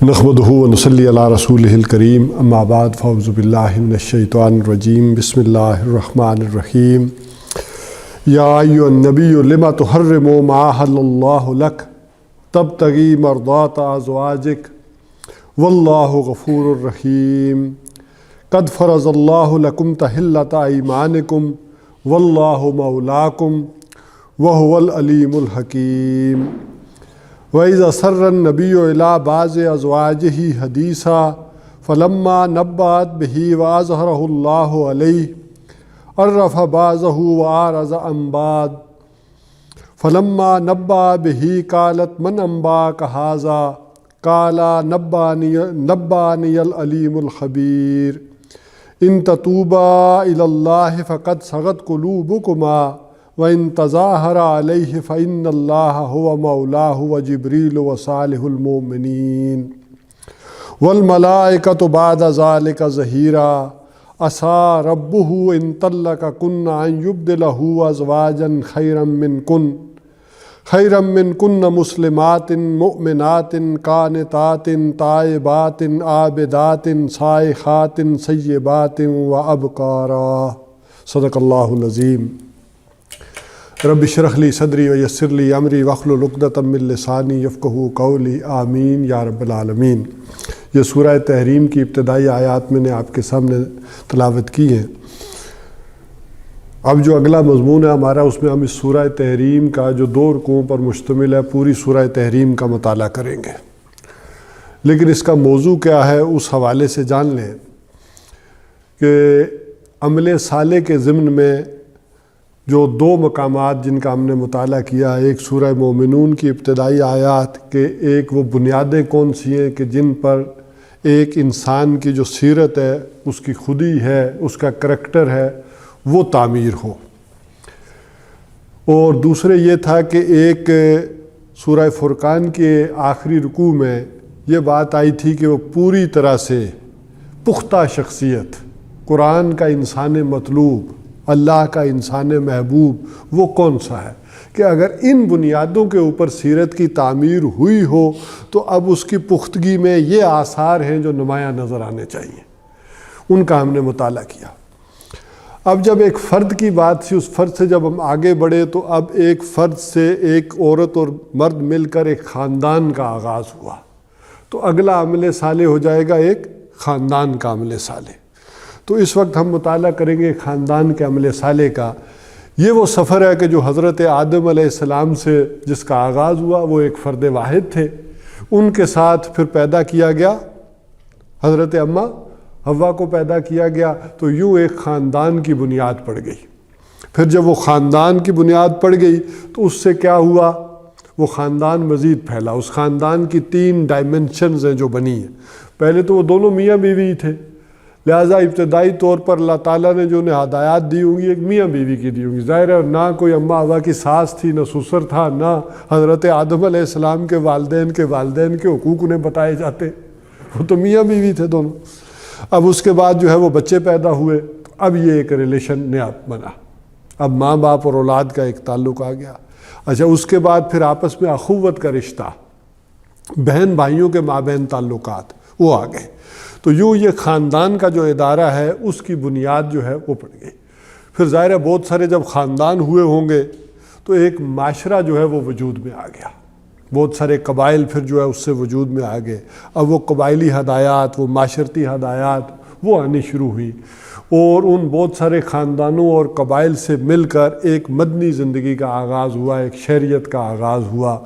نحمدہ ونصلی علی رسولہ الکریم اما بعد فاعوذ باللہ من الشیطان الرجیم بسم اللہ الرحمن الرحیم یا ایھا النبی لم تحرم ما احل اللہ لک تبتغی مرضات ازواجک واللہ غفور رحیم قد فرض اللہ لکم تحلۃ ایمانکم واللہ مولاکم وہو العلیم الحکیم وَإِذَا سَرَّ النَّبِيُّ إِلَىٰ بَعْضِ أَزْوَاجِهِ حَدِيثًا فَلَمَّا نَبَّأَتْ بِهِ وَأَظْهَرَهُ اللَّهُ عَلَيْهِ عَرَّفَ بَعْضَهُ وَأَعْرَضَ عَن بَعْضٍ فَلَمَّا نَبَّأَ بِهِ قَالَتْ مَنْ أَنبَأَكَ هَٰذَا قَالَ نَبَّأَنِيَ الْعَلِيمُ الْخَبِيرُ إِن تَتُوبَا إِلَى اللَّهِ فَقَدْ صَغَتْ قُلُوبُكُمَا وَإِن تَظَاهَرَ عَلَيْهِ فَإِنَّ اللَّهَ هُوَ مَوْلَاهُ وَجِبْرِيلُ وَصَالِحُ الْمُؤْمِنِينَ وَالْمَلَائِكَةُ بَعْدَ ذَلِكَ ظَهِيرًا عَسَىٰ رَبُّهُ إِن طَلَّقَكُنَّ أَن يُبْدِلَهُ أَزْوَاجًا خَيْرًا مِّنكُنَّ مُسْلِمَاتٍ مُؤْمِنَاتٍ قَانِتَاتٍ تَائِبَاتٍ عَابِدَاتٍ سَائِحَاتٍ سَيِّبَاتٍ وَأَبْكَارًا صدق اللہ العظیم۔ رب اشرح لی صدری ویسر لی امری واحلل عقدۃ من لسانی یفقہوا قولی آمین یا رب العالمین۔ یہ سورہ تحریم کی ابتدائی آیات میں نے آپ کے سامنے تلاوت کی ہیں۔ اب جو اگلا مضمون ہے ہمارا، اس میں ہم اس سورہ تحریم کا جو 2 رکوعوں پر مشتمل ہے پوری سورہ تحریم کا مطالعہ کریں گے، لیکن اس کا موضوع کیا ہے اس حوالے سے جان لیں کہ عمل صالح کے ضمن میں جو 2 مقامات جن کا ہم نے مطالعہ کیا، ایک سورہ مومنون کی ابتدائی آیات کہ ایک وہ بنیادیں کون سی ہیں کہ جن پر ایک انسان کی جو سیرت ہے، اس کی خودی ہے، اس کا کریکٹر ہے، وہ تعمیر ہو، اور دوسرے یہ تھا کہ ایک سورہ فرقان کے آخری رکوع میں یہ بات آئی تھی کہ وہ پوری طرح سے پختہ شخصیت، قرآن کا انسان مطلوب، اللہ کا انسان محبوب وہ کون سا ہے کہ اگر ان بنیادوں کے اوپر سیرت کی تعمیر ہوئی ہو تو اب اس کی پختگی میں یہ آثار ہیں جو نمایاں نظر آنے چاہیے، ان کا ہم نے مطالعہ کیا۔ اب جب ایک فرد کی بات تھی، اس فرد سے جب ہم آگے بڑھے تو اب ایک فرد سے ایک عورت اور مرد مل کر ایک خاندان کا آغاز ہوا، تو اگلا عمل صالح ہو جائے گا ایک خاندان کا عمل صالح۔ تو اس وقت ہم مطالعہ کریں گے خاندان کے عمل صالح کا۔ یہ وہ سفر ہے کہ جو حضرت آدم علیہ السلام سے جس کا آغاز ہوا، وہ ایک فرد واحد تھے، ان کے ساتھ پھر پیدا کیا گیا حضرت اماں حوا کو پیدا کیا گیا، تو یوں ایک خاندان کی بنیاد پڑ گئی۔ پھر جب وہ خاندان کی بنیاد پڑ گئی تو اس سے کیا ہوا، وہ خاندان مزید پھیلا۔ اس خاندان کی 3 ڈائمنشنز ہیں جو بنی ہیں۔ پہلے تو وہ دونوں میاں بیوی تھے، لہٰذا ابتدائی طور پر اللہ تعالیٰ نے جو انہیں ہدایات دی ہوں گی ایک میاں بیوی کی دی ہوں گی۔ ظاہر ہے نہ کوئی اماں حوا کی ساس تھی، نہ سسر تھا، نہ حضرت آدم علیہ السلام کے والدین کے حقوق انہیں بتائے جاتے، وہ تو میاں بیوی تھے دونوں۔ اب اس کے بعد جو ہے وہ بچے پیدا ہوئے، تو اب یہ ایک ریلیشن نیا بنا، اب ماں باپ اور اولاد کا ایک تعلق آ گیا۔ اچھا، اس کے بعد پھر آپس میں اخوت کا رشتہ، بہن بھائیوں کے مابین تعلقات وہ آ گئے۔ تو یوں یہ خاندان کا جو ادارہ ہے اس کی بنیاد جو ہے وہ پڑ گئی۔ پھر ظاہر ہے بہت سارے جب خاندان ہوئے ہوں گے تو ایک معاشرہ جو ہے وہ وجود میں آ گیا، بہت سارے قبائل پھر جو ہے اس سے وجود میں آ گئے۔ اب وہ قبائلی ہدایات، وہ معاشرتی ہدایات وہ آنی شروع ہوئی، اور ان بہت سارے خاندانوں اور قبائل سے مل کر ایک مدنی زندگی کا آغاز ہوا، ایک شہریت کا آغاز ہوا،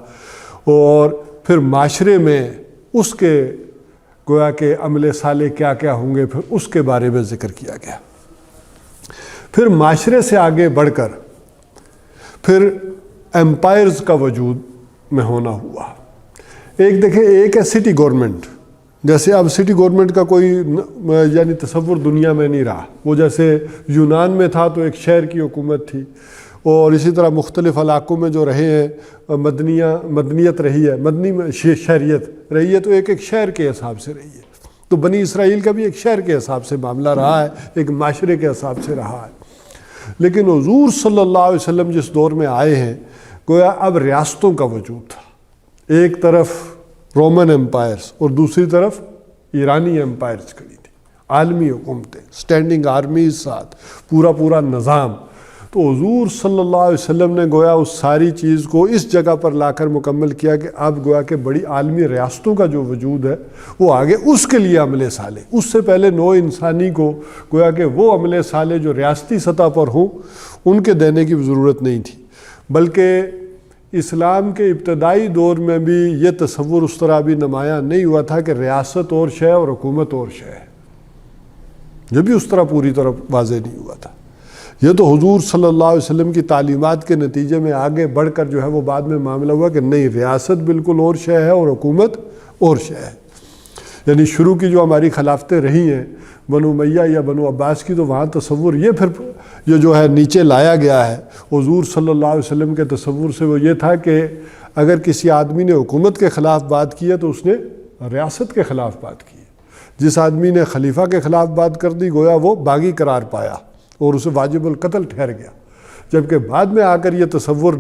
اور پھر معاشرے میں اس کے گویا کہ عمل صالح کیا کیا ہوں گے، پھر اس کے بارے میں ذکر کیا گیا۔ پھر معاشرے سے آگے بڑھ کر پھر ایمپائرز کا وجود میں ہونا ہوا۔ ایک دیکھیں، ایک ہے سٹی گورنمنٹ، جیسے اب سٹی گورنمنٹ کا کوئی یعنی تصور دنیا میں نہیں رہا، وہ جیسے یونان میں تھا تو ایک شہر کی حکومت تھی، اور اسی طرح مختلف علاقوں میں جو رہے ہیں مدنیت رہی ہے، مدنی شہریت رہی ہے، تو ایک شہر کے حساب سے رہی ہے۔ تو بنی اسرائیل کا بھی ایک شہر کے حساب سے معاملہ رہا ہے، ایک معاشرے کے حساب سے رہا ہے۔ لیکن حضور صلی اللہ علیہ وسلم جس دور میں آئے ہیں، گویا اب ریاستوں کا وجود تھا۔ ایک طرف رومن امپائرز اور دوسری طرف ایرانی امپائرز کھڑی تھی، عالمی حکومتیں، اسٹینڈنگ آرمیز ساتھ، پورا نظام. تو حضور صلی اللہ علیہ وسلم نے گویا اس ساری چیز کو اس جگہ پر لا کر مکمل کیا کہ اب گویا کہ بڑی عالمی ریاستوں کا جو وجود ہے وہ آگے اس کے لیے عمل صالح. اس سے پہلے نوع انسانی کو گویا کہ وہ عمل صالح جو ریاستی سطح پر ہوں ان کے دینے کی ضرورت نہیں تھی، بلکہ اسلام کے ابتدائی دور میں بھی یہ تصور اس طرح بھی نمایاں نہیں ہوا تھا کہ ریاست اور شے اور حکومت اور شے ہے. یہ بھی اس طرح پوری طرح واضح نہیں ہوا تھا. یہ تو حضور صلی اللہ علیہ وسلم کی تعلیمات کے نتیجے میں آگے بڑھ کر جو ہے وہ بعد میں معاملہ ہوا کہ نہیں، ریاست بالکل اور شے ہے اور حکومت اور شے ہے. یعنی شروع کی جو ہماری خلافتیں رہی ہیں بنو امیہ یا بنو عباس کی، تو وہاں تصور یہ پھر یہ جو ہے نیچے لایا گیا ہے. حضور صلی اللہ علیہ وسلم کے تصور سے وہ یہ تھا کہ اگر کسی آدمی نے حکومت کے خلاف بات کی ہے تو اس نے ریاست کے خلاف بات کی ہے. جس آدمی نے خلیفہ کے خلاف بات کر دی گویا وہ باغی قرار پایا اور اسے واجب القتل ٹھہر گیا. جبکہ بعد میں آ کر یہ تصور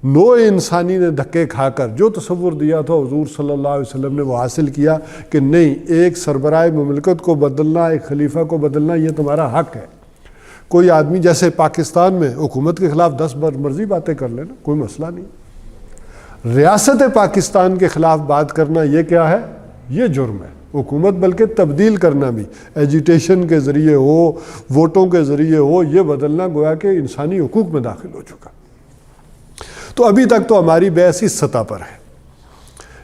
نوع انسانی نے دھکے کھا کر جو تصور دیا تھا حضور صلی اللہ علیہ وسلم نے وہ حاصل کیا کہ نہیں، ایک سربراہ مملکت کو بدلنا، ایک خلیفہ کو بدلنا یہ تمہارا حق ہے. کوئی آدمی جیسے پاکستان میں حکومت کے خلاف 10 مرضی باتیں کر لینا، کوئی مسئلہ نہیں. ریاست پاکستان کے خلاف بات کرنا یہ کیا ہے؟ یہ جرم ہے. حکومت بلکہ تبدیل کرنا بھی ایجیٹیشن کے ذریعے ہو، ووٹوں کے ذریعے ہو، یہ بدلنا گویا کہ انسانی حقوق میں داخل ہو چکا. تو ابھی تک تو ہماری بحث اس سطح پر ہے،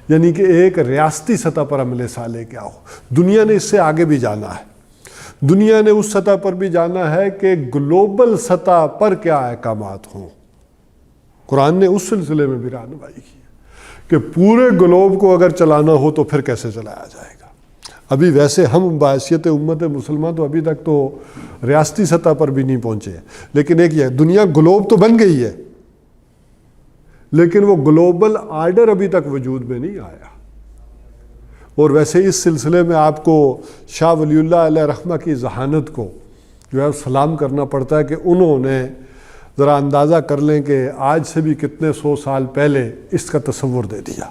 یعنی کہ ایک ریاستی سطح پر عمل صالح کیا ہو. دنیا نے اس سے آگے بھی جانا ہے. دنیا نے اس سطح پر بھی جانا ہے کہ گلوبل سطح پر کیا احکامات ہوں. قرآن نے اس سلسلے میں بھی رہنمائی کی کہ پورے گلوب کو اگر چلانا ہو تو پھر کیسے چلایا جائے گا. ابھی ویسے ہم بحیثیت امت مسلمان تو ابھی تک تو ریاستی سطح پر بھی نہیں پہنچے ہیں، لیکن ایک یہ دنیا گلوب تو بن گئی ہے، لیکن وہ گلوبل آرڈر ابھی تک وجود میں نہیں آیا. اور ویسے اس سلسلے میں آپ کو شاہ ولی اللہ علیہ رحمہ کی ذہانت کو جو ہے سلام کرنا پڑتا ہے کہ انہوں نے ذرا اندازہ کر لیں کہ آج سے بھی کتنے 100 سال پہلے اس کا تصور دے دیا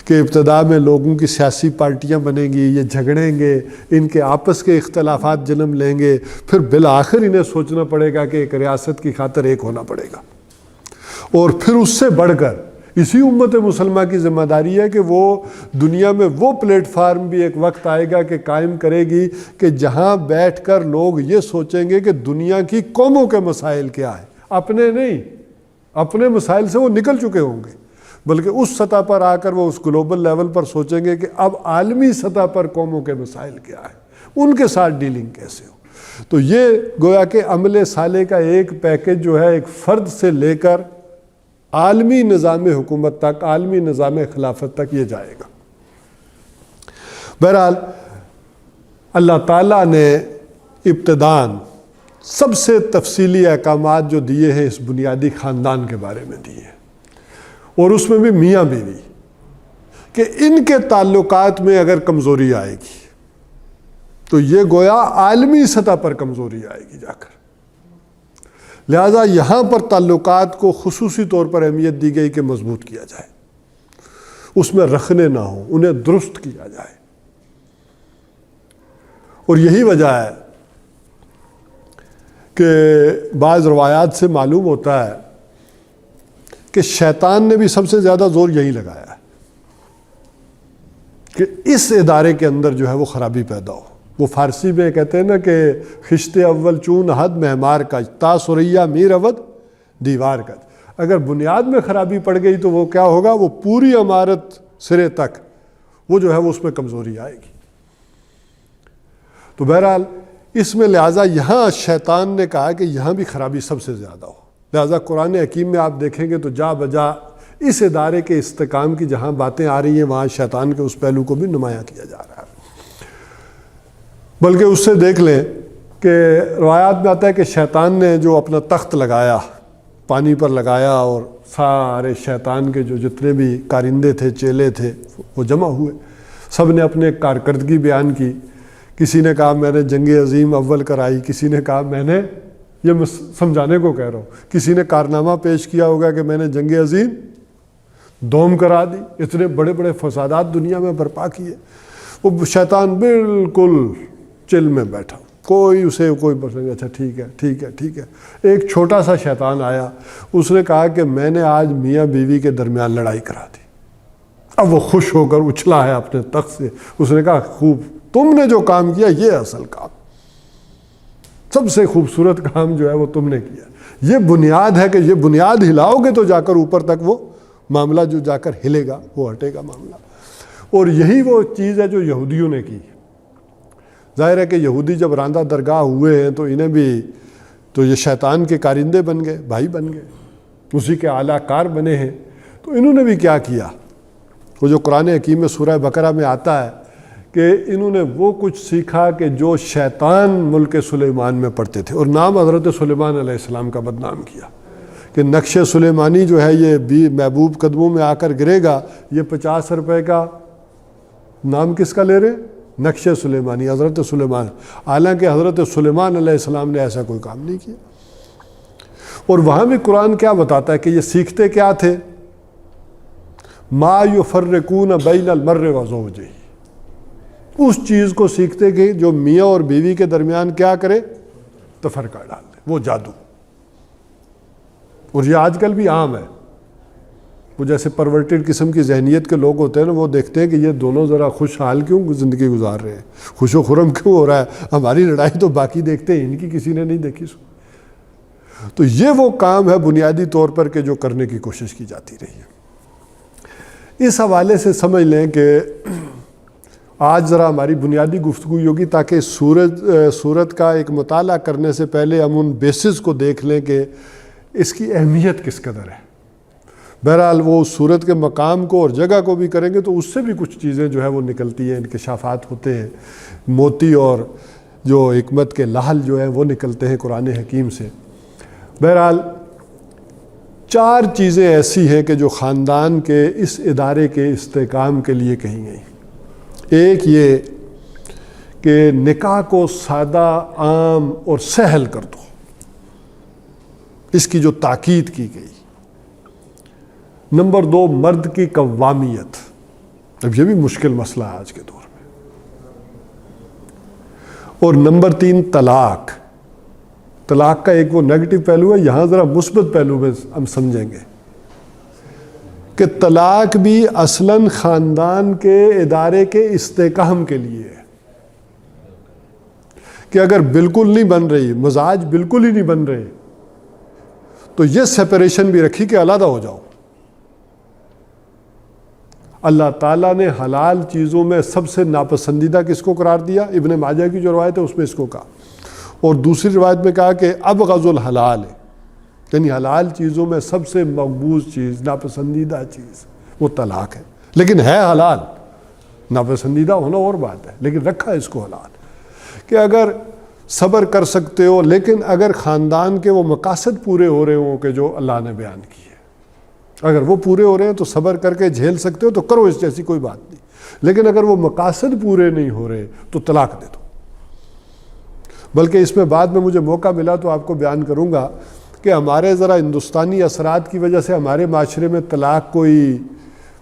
کہ ابتدا میں لوگوں کی سیاسی پارٹیاں بنیں گی، یہ جھگڑیں گے، ان کے آپس کے اختلافات جنم لیں گے، پھر بالآخر انہیں سوچنا پڑے گا کہ ایک ریاست کی خاطر ایک ہونا پڑے گا. اور پھر اس سے بڑھ کر اسی امت مسلمہ کی ذمہ داری ہے کہ وہ دنیا میں وہ پلیٹ فارم بھی ایک وقت آئے گا کہ قائم کرے گی کہ جہاں بیٹھ کر لوگ یہ سوچیں گے کہ دنیا کی قوموں کے مسائل کیا ہیں، اپنے نہیں. اپنے مسائل سے وہ نکل چکے ہوں گے، بلکہ اس سطح پر آ کر وہ اس گلوبل لیول پر سوچیں گے کہ اب عالمی سطح پر قوموں کے مسائل کیا ہیں، ان کے ساتھ ڈیلنگ کیسے ہو. تو یہ گویا کہ عمل صالح کا ایک پیکج جو ہے ایک فرد سے لے کر عالمی نظام حکومت تک، عالمی نظام خلافت تک یہ جائے گا. بہرحال اللہ تعالیٰ نے ابتداً سب سے تفصیلی احکامات جو دیے ہیں اس بنیادی خاندان کے بارے میں دیے ہیں، اور اس میں بھی میاں بیوی کہ ان کے تعلقات میں اگر کمزوری آئے گی تو یہ گویا عالمی سطح پر کمزوری آئے گی جا کر. لہذا یہاں پر تعلقات کو خصوصی طور پر اہمیت دی گئی کہ مضبوط کیا جائے، اس میں رخنے نہ ہوں، انہیں درست کیا جائے. اور یہی وجہ ہے کہ بعض روایات سے معلوم ہوتا ہے کہ شیطان نے بھی سب سے زیادہ زور یہی لگایا ہے کہ اس ادارے کے اندر جو ہے وہ خرابی پیدا ہو. وہ فارسی میں کہتے ہیں نا کہ خشت اول چون حد مہمار کا تا سریا میر اود دیوار کا. اگر بنیاد میں خرابی پڑ گئی تو وہ کیا ہوگا، وہ پوری عمارت سرے تک وہ جو ہے وہ اس میں کمزوری آئے گی. تو بہرحال اس میں لہٰذا یہاں شیطان نے کہا کہ یہاں بھی خرابی سب سے زیادہ ہو. لہٰذا قرآن حکیم میں آپ دیکھیں گے تو جا بجا اس ادارے کے استحکام کی جہاں باتیں آ رہی ہیں وہاں شیطان کے اس پہلو کو بھی نمایاں کیا جا رہا ہے. بلکہ اس سے دیکھ لیں کہ روایات میں آتا ہے کہ شیطان نے جو اپنا تخت لگایا، پانی پر لگایا، اور سارے شیطان کے جو جتنے بھی کارندے تھے، چیلے تھے، وہ جمع ہوئے. سب نے اپنے کارکردگی بیان کی. کسی نے کہا میں نے جنگ عظیم اول کرائی، کسی نے کہا میں نے، یہ میں سمجھانے کو کہہ رہا ہوں، کسی نے کارنامہ پیش کیا ہوگا کہ میں نے جنگ عظیم دوم کرا دی، اتنے بڑے بڑے فسادات دنیا میں برپا کیے. وہ شیطان بالکل چل میں بیٹھا، کوئی اسے کوئی پسند، اچھا ٹھیک ہے ٹھیک ہے ٹھیک ہے. ایک چھوٹا سا شیطان آیا، اس نے کہا کہ میں نے آج میاں بیوی کے درمیان لڑائی کرا دی. اب وہ خوش ہو کر اچھلا ہے اپنے تخت سے. اس نے کہا خوب، تم نے جو کام کیا یہ اصل کام، سب سے خوبصورت کام جو ہے وہ تم نے کیا. یہ بنیاد ہے کہ یہ بنیاد ہلاؤ گے تو جا کر اوپر تک وہ معاملہ جو جا کر ہلے گا وہ ہٹے گا معاملہ. اور یہی وہ چیز ہے جو یہودیوں نے کی. ظاہر ہے کہ یہودی جب راندہ درگاہ ہوئے ہیں تو انہیں بھی تو یہ شیطان کے کارندے بن گئے، بھائی بن گئے، اسی کے اعلیٰ کار بنے ہیں. تو انہوں نے بھی کیا کیا، وہ جو قرآن حکیم میں سورہ بقرہ میں آتا ہے کہ انہوں نے وہ کچھ سیکھا کہ جو شیطان ملک سلیمان میں پڑھتے تھے، اور نام حضرت سلیمان علیہ السلام کا بدنام کیا کہ نقش سلیمانی جو ہے یہ بھی محبوب قدموں میں آ کر گرے گا. یہ 50 روپے کا نام کس کا لے رہے؟ نقش سلیمانی، حضرت سلیمان. حالانکہ حضرت سلیمان علیہ السلام نے ایسا کوئی کام نہیں کیا. اور وہاں بھی قرآن کیا بتاتا ہے کہ یہ سیکھتے کیا تھے؟ ما یفرقون بین المرء وزوجہ، اس چیز کو سیکھتے کہ جو میاں اور بیوی کے درمیان کیا کرے، تفرقہ ڈال دے، وہ جادو. اور یہ آج کل بھی عام ہے. وہ جیسے پرورٹڈ قسم کی ذہنیت کے لوگ ہوتے ہیں نا، وہ دیکھتے ہیں کہ یہ دونوں ذرا خوشحال کیوں زندگی گزار رہے ہیں، خوش و خرم کیوں ہو رہا ہے، ہماری لڑائی تو باقی دیکھتے ہیں، ان کی کسی نے نہیں دیکھی. تو یہ وہ کام ہے بنیادی طور پر کہ جو کرنے کی کوشش کی جاتی رہی ہے. اس حوالے سے سمجھ لیں کہ آج ذرا ہماری بنیادی گفتگو ہوگی تاکہ سورت کا ایک مطالعہ کرنے سے پہلے ہم ان بیسز کو دیکھ لیں کہ اس کی اہمیت کس قدر ہے. بہرحال وہ سورت کے مقام کو اور جگہ کو بھی کریں گے تو اس سے بھی کچھ چیزیں جو ہے وہ نکلتی ہیں، انکشافات ہوتے ہیں، موتی اور جو حکمت کے لعل جو ہیں وہ نکلتے ہیں قرآن حکیم سے. بہرحال 4 چیزیں ایسی ہیں کہ جو خاندان کے اس ادارے کے استحکام کے لیے کہی گئی. ایک یہ کہ نکاح کو سادہ، عام اور سہل کر دو، اس کی جو تاکید کی گئی. نمبر 2 مرد کی قوامیت. اب یہ بھی مشکل مسئلہ ہے آج کے دور میں. اور نمبر 3 طلاق. طلاق کا ایک وہ نیگیٹو پہلو ہے، یہاں ذرا مثبت پہلو میں ہم سمجھیں گے کہ طلاق بھی اصلاً خاندان کے ادارے کے استحکام کے لیے ہے. کہ اگر بالکل نہیں بن رہی، مزاج بالکل ہی نہیں بن رہے، تو یہ سیپریشن بھی رکھی کہ علیحدہ ہو جاؤ. اللہ تعالیٰ نے حلال چیزوں میں سب سے ناپسندیدہ کس کو قرار دیا؟ ابن ماجہ کی جو روایت ہے اس میں اس کو کہا. اور دوسری روایت میں کہا کہ ابغض الحلال ہے، یعنی حلال چیزوں میں سب سے مقبوض چیز، ناپسندیدہ چیز وہ طلاق ہے. لیکن ہے حلال، ناپسندیدہ ہونا اور بات ہے، لیکن رکھا اس کو حلال. کہ اگر صبر کر سکتے ہو، لیکن اگر خاندان کے وہ مقاصد پورے ہو رہے ہوں کہ جو اللہ نے بیان کیے، اگر وہ پورے ہو رہے ہیں تو صبر کر کے جھیل سکتے ہو تو کرو، اس جیسی کوئی بات نہیں. لیکن اگر وہ مقاصد پورے نہیں ہو رہے تو طلاق دے دو. بلکہ اس میں بعد میں مجھے موقع ملا تو آپ کو بیان کروں گا کہ ہمارے ذرا ہندوستانی اثرات کی وجہ سے ہمارے معاشرے میں طلاق کوئی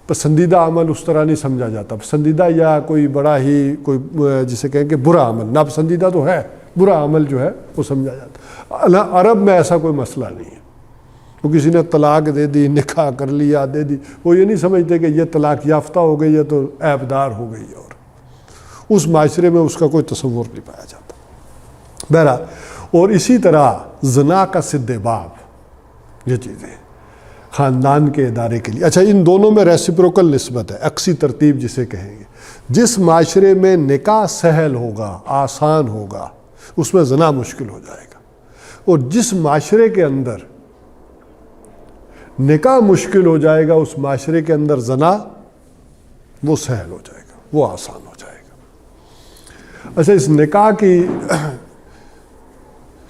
پسندیدہ عمل اس طرح نہیں سمجھا جاتا. پسندیدہ یا کوئی بڑا ہی کوئی جسے کہیں کہ برا عمل، ناپسندیدہ تو ہے، برا عمل جو ہے وہ سمجھا جاتا. عرب میں ایسا کوئی مسئلہ نہیں ہے. وہ کسی نے طلاق دے دی، نکاح کر لیا، دے دی، وہ یہ نہیں سمجھتے کہ یہ طلاق یافتہ ہو گئی ہے تو عیب دار ہو گئی ہے. اور اس معاشرے میں اس کا کوئی تصور نہیں پایا جاتا. بہرحال، اور اسی طرح زنا کا سد باب، یہ چیزیں خاندان کے ادارے کے لیے. اچھا، ان دونوں میں ریسیپروکل نسبت ہے، عکسی ترتیب جسے کہیں گے. جس معاشرے میں نکاح سہل ہوگا، آسان ہوگا، اس میں زنا مشکل ہو جائے گا. اور جس معاشرے کے اندر نکاح مشکل ہو جائے گا، اس معاشرے کے اندر زنا وہ سہل ہو جائے گا، وہ آسان ہو جائے گا. اچھا، اس نکاح کی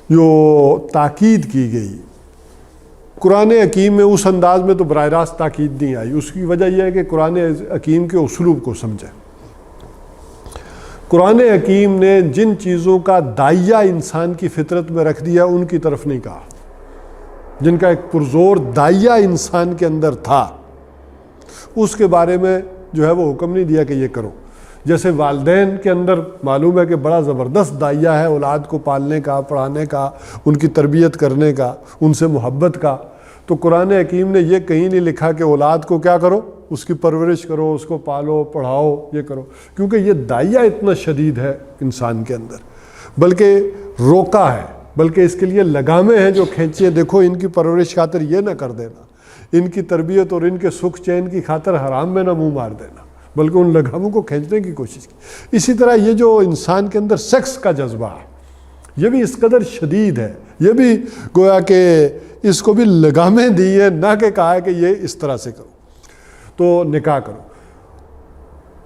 جو تاکید کی گئی قرآن حکیم میں اس انداز میں تو براہ راست تاکید نہیں آئی. اس کی وجہ یہ ہے کہ قرآن حکیم کے اسلوب کو سمجھیں. قرآن حکیم نے جن چیزوں کا داعیہ انسان کی فطرت میں رکھ دیا ان کی طرف نہیں کہا، جن کا ایک پرزور داعیہ انسان کے اندر تھا اس کے بارے میں جو ہے وہ حکم نہیں دیا کہ یہ کرو. جیسے والدین کے اندر معلوم ہے کہ بڑا زبردست دائیہ ہے اولاد کو پالنے کا، پڑھانے کا، ان کی تربیت کرنے کا، ان سے محبت کا، تو قرآن حکیم نے یہ کہیں نہیں لکھا کہ اولاد کو کیا کرو، اس کی پرورش کرو، اس کو پالو پڑھاؤ، یہ کرو، کیونکہ یہ دائیہ اتنا شدید ہے انسان کے اندر. بلکہ روکا ہے، بلکہ اس کے لیے لگامیں ہیں جو کھینچی ہیں. دیکھو ان کی پرورش خاطر یہ نہ کر دینا، ان کی تربیت اور ان کے سکھ چین کی خاطر حرام میں نہ منہ مار دینا، بلکہ ان لگاموں کو کھینچنے کی کوشش کی. اسی طرح یہ جو انسان کے اندر سیکس کا جذبہ ہے، یہ بھی اس قدر شدید ہے، یہ بھی گویا کہ اس کو بھی لگامیں دی ہیں، نہ کہ کہا ہے کہ یہ اس طرح سے کرو تو نکاح کرو.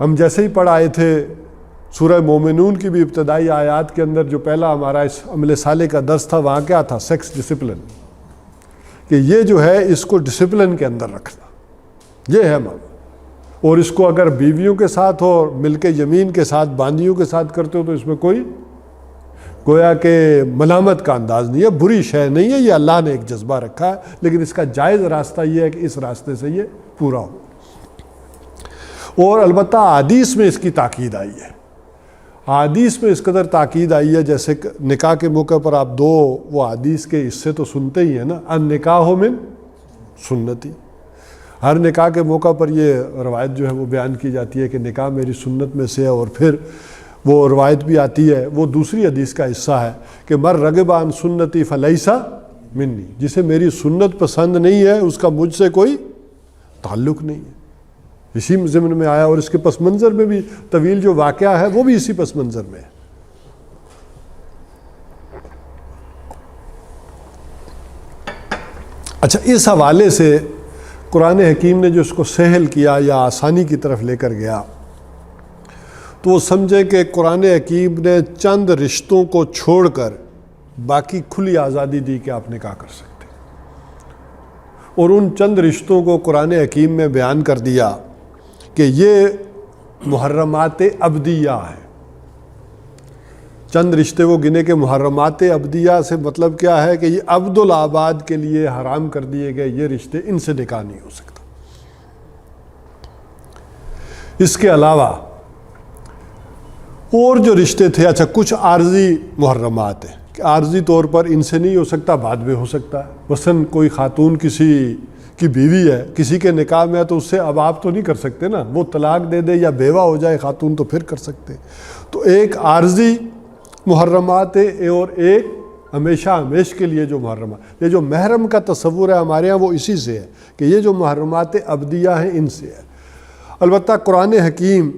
ہم جیسے ہی پڑھ آئے تھے سورہ مومنون کی بھی ابتدائی آیات کے اندر، جو پہلا ہمارا اس عمل صالح کا درس تھا، وہاں کیا تھا؟ سیکس ڈسپلن، کہ یہ جو ہے اس کو ڈسپلن کے اندر رکھنا، یہ ہے معاملہ. اور اس کو اگر بیویوں کے ساتھ ہو، مل کے یمین کے ساتھ، باندیوں کے ساتھ کرتے ہو، تو اس میں کوئی گویا کہ ملامت کا انداز نہیں ہے، بری شے نہیں ہے. یہ اللہ نے ایک جذبہ رکھا ہے، لیکن اس کا جائز راستہ یہ ہے کہ اس راستے سے یہ پورا ہو. اور البتہ حدیث میں اس کی تاکید آئی ہے، حدیث میں اس قدر تاکید آئی ہے. جیسے نکاح کے موقع پر آپ دو وہ حدیث کے حصے تو سنتے ہی ہیں نا، النکاح من سنتی. ہر نکاح کے موقع پر یہ روایت جو ہے وہ بیان کی جاتی ہے کہ نکاح میری سنت میں سے ہے. اور پھر وہ روایت بھی آتی ہے، وہ دوسری حدیث کا حصہ ہے کہ مر رغب عن سنتی فلیسا منی، جسے میری سنت پسند نہیں ہے اس کا مجھ سے کوئی تعلق نہیں ہے. اسی ضمن میں آیا، اور اس کے پس منظر میں بھی طویل جو واقعہ ہے وہ بھی اسی پس منظر میں ہے. اچھا، اس حوالے سے قرآن حکیم نے جو اس کو سہل کیا یا آسانی کی طرف لے کر گیا، تو وہ سمجھے کہ قرآن حکیم نے چند رشتوں کو چھوڑ کر باقی کھلی آزادی دی کہ آپ نکاح کر سکتے، اور ان چند رشتوں کو قرآن حکیم میں بیان کر دیا کہ یہ محرمات ابدیہ ہیں. چند رشتے وہ گنے کہ محرمات ابدیہ سے مطلب کیا ہے کہ یہ عبد الآباد کے لیے حرام کر دیے گئے یہ رشتے، ان سے نکاح نہیں ہو سکتا. اس کے علاوہ اور جو رشتے تھے، اچھا کچھ عارضی محرمات ہیں کہ عارضی طور پر ان سے نہیں ہو سکتا، بعد میں ہو سکتا ہے. مثلاً کوئی خاتون کسی کی بیوی ہے، کسی کے نکاح میں ہے، تو اس سے اب آپ تو نہیں کر سکتے نا، وہ طلاق دے دے یا بیوہ ہو جائے خاتون تو پھر کر سکتے. تو ایک عارضی محرمات ہے، اور ایک ہمیشہ ہمیش کے لیے جو محرمات. یہ جو محرم کا تصور ہے ہمارے ہاں وہ اسی سے ہے کہ یہ جو محرمات ابدیہ ہیں ان سے ہے. البتہ قرآن حکیم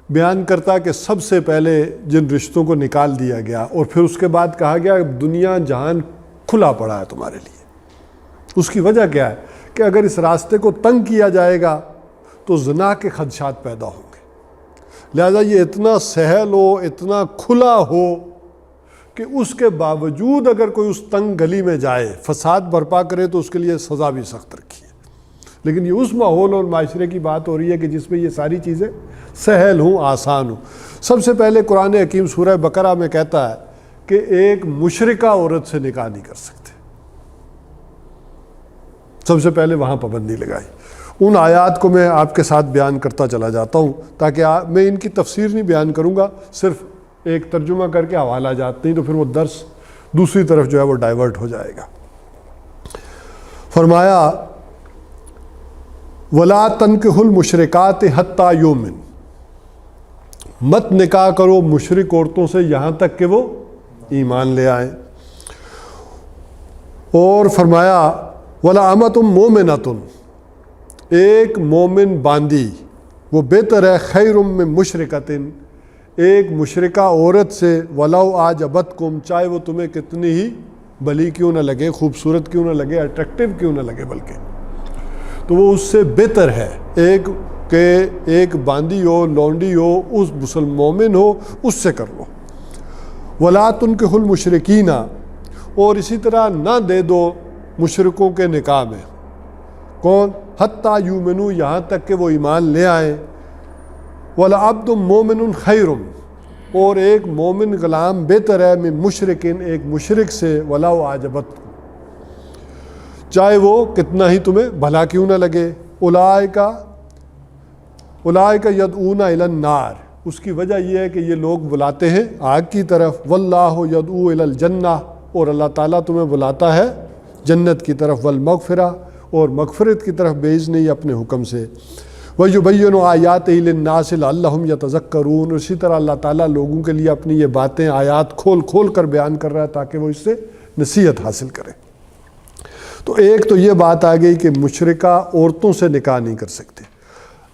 بیان کرتا کہ سب سے پہلے جن رشتوں کو نکال دیا گیا، اور پھر اس کے بعد کہا گیا دنیا جہان کھلا پڑا ہے تمہارے لیے. اس کی وجہ کیا ہے کہ اگر اس راستے کو تنگ کیا جائے گا تو زنا کے خدشات پیدا ہوں گے. لہذا یہ اتنا سہل ہو، اتنا کھلا ہو کہ اس کے باوجود اگر کوئی اس تنگ گلی میں جائے فساد برپا کرے تو اس کے لیے سزا بھی سخت رکھی ہے. لیکن یہ اس ماحول اور معاشرے کی بات ہو رہی ہے کہ جس میں یہ ساری چیزیں سہل ہوں، آسان ہوں. سب سے پہلے قرآن حکیم سورہ بقرہ میں کہتا ہے کہ ایک مشرکہ عورت سے نکاح نہیں کر سکتے. سب سے پہلے وہاں پابندی لگائی. ان آیات کو میں آپ کے ساتھ بیان کرتا چلا جاتا ہوں تاکہ میں ان کی تفسیر نہیں بیان کروں گا، صرف ایک ترجمہ کر کے حوالہ جات نہیں تو پھر وہ درس دوسری طرف جو ہے وہ ڈائیورٹ ہو جائے گا. فرمایا وَلَا تَنْكِحُوا الْمُشْرِكَاتِ حَتَّى يُؤْمِنْ، مت نکاح کرو مشرک عورتوں سے یہاں تک کہ وہ ایمان لے آئیں. اور فرمایا وَلَا أَمَةٌ مُؤْمِنَةٌ، ایک مومن باندی وہ بہتر ہے خیر من مشرکۃ، ایک مشرکہ عورت سے وَلَوْ أَعْجَبَتْكُمْ، چاہے وہ تمہیں کتنی ہی بھلی کیوں نہ لگے، خوبصورت کیوں نہ لگے، اٹریکٹیو کیوں نہ لگے، بلکہ تو وہ اس سے بہتر ہے. ایک باندی ہو، لونڈی ہو، اس مسلم مومن ہو، اس سے کر لو. وَلَا تُنْكِحُوا الْمُشْرِكِينَ، اور اسی طرح نہ دے دو مشرکوں کے نکاح میں. کون؟ حَتَّى يُؤْمِنُوا، یہاں تک کہ وہ ایمان لے آئیں. وَلَعَبْدٌ مُؤْمِنٌ خَيْرٌ، اور ایک مومن غلام بہتر ہے من مشرکن، ایک مشرک سے وَلَوْ أَعْجَبَتْكُمْ، چاہے وہ کتنا ہی تمہیں بھلا کیوں نہ لگے. اولئک اولئک یدعون الی النار، اس کی وجہ یہ ہے کہ یہ لوگ بلاتے ہیں آگ کی طرف، واللہ یدعو الی الجنہ، اور اللہ تعالیٰ تمہیں بلاتا ہے جنت کی طرف، والمغفرہ، اور مغفرت کی طرف بإذنہ اپنے حکم سے، وَيُبَيِّنُ آیاتہ للناس لعلہم یتذکرون، اسی طرح اللہ تعالیٰ لوگوں کے لیے اپنی یہ باتیں آیات کھول کھول کر بیان کر رہا ہے تاکہ وہ اس سے نصیحت حاصل کریں۔ تو ایک تو یہ بات آ گئی کہ مشرکہ عورتوں سے نکاح نہیں کر سکتے۔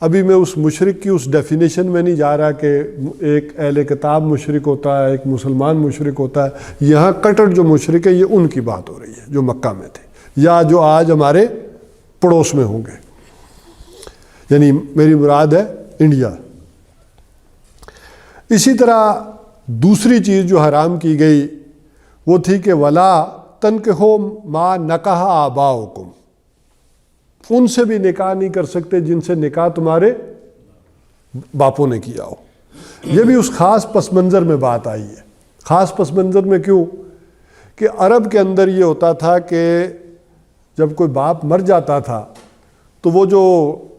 ابھی میں اس مشرک کی اس ڈیفینیشن میں نہیں جا رہا کہ ایک اہل کتاب مشرک ہوتا ہے، ایک مسلمان مشرک ہوتا ہے، یہاں کٹر جو مشرک ہے یہ ان کی بات ہو رہی ہے جو مکہ میں تھے یا جو آج ہمارے پڑوس میں ہوں گے، یعنی میری مراد ہے انڈیا۔ اسی طرح دوسری چیز جو حرام کی گئی وہ تھی کہ ولا تنکحوا ما نکح آباؤکم، ان سے بھی نکاح نہیں کر سکتے جن سے نکاح تمہارے باپوں نے کیا ہو۔ یہ بھی اس خاص پس منظر میں بات آئی ہے۔ خاص پس منظر میں کیوں؟ کہ عرب کے اندر یہ ہوتا تھا کہ جب کوئی باپ مر جاتا تھا تو وہ جو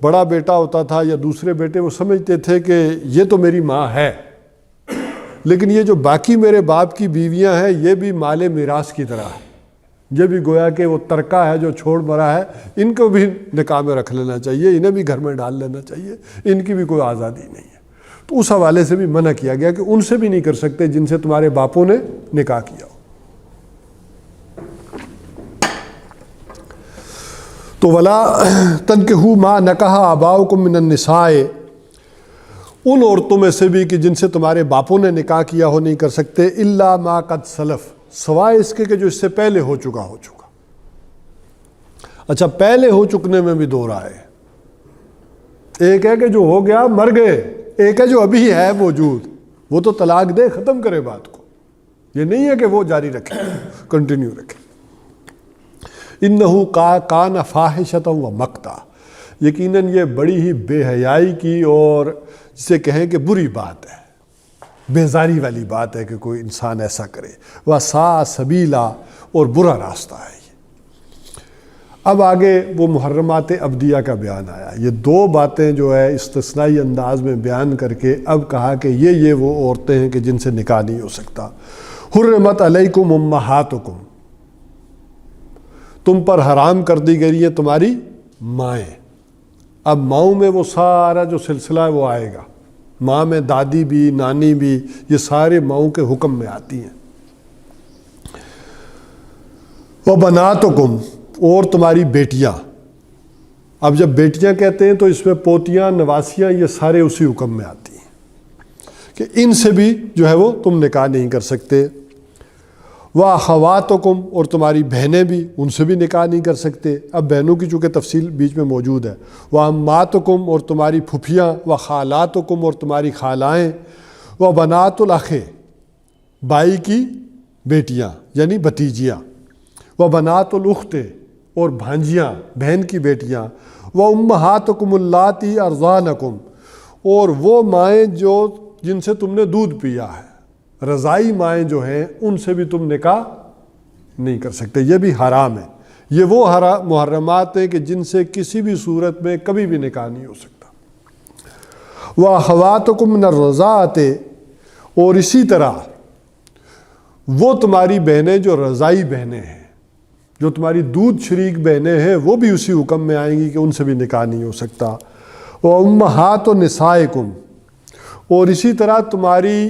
بڑا بیٹا ہوتا تھا یا دوسرے بیٹے وہ سمجھتے تھے کہ یہ تو میری ماں ہے، لیکن یہ جو باقی میرے باپ کی بیویاں ہیں یہ بھی مال میراث کی طرح ہے، یہ بھی گویا کہ وہ ترکہ ہے جو چھوڑ مرا ہے، ان کو بھی نکاح میں رکھ لینا چاہیے، انہیں بھی گھر میں ڈال لینا چاہیے، ان کی بھی کوئی آزادی نہیں ہے۔ تو اس حوالے سے بھی منع کیا گیا کہ ان سے بھی نہیں کر سکتے جن سے تمہارے باپوں نے نکاح کیا ہو۔ تو ولا تنکحوا ما نکح آباؤکم من النساء، ان عورتوں میں سے بھی کہ جن سے تمہارے باپوں نے نکاح کیا ہو نہیں کر سکتے، الا ما قد سلف، سوائے اس کے کہ جو اس سے پہلے ہو چکا۔ اچھا، پہلے ہو چکنے میں بھی دو رائے، ایک ہے کہ جو ہو گیا مر گئے، ایک ہے جو ابھی ہے موجود، وہ تو طلاق دے، ختم کرے بات کو، یہ نہیں ہے کہ وہ جاری رکھے، کنٹینیو رکھے۔ انہو کان فاحشۃ و مقتا، یقیناً یہ بڑی ہی بے حیائی کی اور جسے کہیں کہ بری بات ہے، بیزاری والی بات ہے کہ کوئی انسان ایسا کرے، وَسَاءَ سَبِيلًا، اور برا راستہ ہے یہ۔ اب آگے وہ محرمات ابدیہ کا بیان آیا، یہ دو باتیں جو ہے استثنائی انداز میں بیان کر کے اب کہا کہ یہ وہ عورتیں ہیں کہ جن سے نکاح نہیں ہو سکتا۔ حرمت علیکم امہاتکم، تم پر حرام کر دی گئی ہیں تمہاری مائیں۔ اب ماؤں میں وہ سارا جو سلسلہ ہے وہ آئے گا، ماں میں دادی بھی نانی بھی، یہ سارے ماؤں کے حکم میں آتی ہیں۔ وَبَنَاتُكُمْ، اور تمہاری بیٹیاں۔ اب جب بیٹیاں کہتے ہیں تو اس میں پوتیاں نواسیاں یہ سارے اسی حکم میں آتی ہیں کہ ان سے بھی جو ہے وہ تم نکاح نہیں کر سکتے۔ وَأَخَوَاتُكُمْ، اور تمہاری بہنیں بھی، ان سے بھی نکاح نہیں کر سکتے۔ اب بہنوں کی چونکہ تفصیل بیچ میں موجود ہے۔ وَأَمَّاتُكُمْ، اور تمہاری پھپھیاں، وَخَالَاتُكُمْ، اور تمہاری خالائیں، وَبَنَاتُ الْأَخِ، بھائی کی بیٹیاں یعنی بھتیجیاں، وَبَنَاتُ الْأُخْتِ، اور بھانجیاں بہن کی بیٹیاں، وَأُمَّهَاتُكُمُ اللَّاتِي أَرْضَانَكُمْ، اور وہ مائیں جو جن سے تم نے دودھ پیا ہے، رضائی مائیں جو ہیں ان سے بھی تم نکاح نہیں کر سکتے، یہ بھی حرام ہے۔ یہ وہ محرمات ہیں کہ جن سے کسی بھی صورت میں کبھی بھی نکاح نہیں ہو سکتا۔ وَأَخَوَاتُكُم مِّنَ الرَّضَاعَةِ، اور اسی طرح وہ تمہاری بہنیں جو رضائی بہنیں ہیں، جو تمہاری دودھ شریک بہنیں ہیں، وہ بھی اسی حکم میں آئیں گی کہ ان سے بھی نکاح نہیں ہو سکتا۔ وَأُمَّهَاتُ نِسَائِكُمْ، اور اسی طرح تمہاری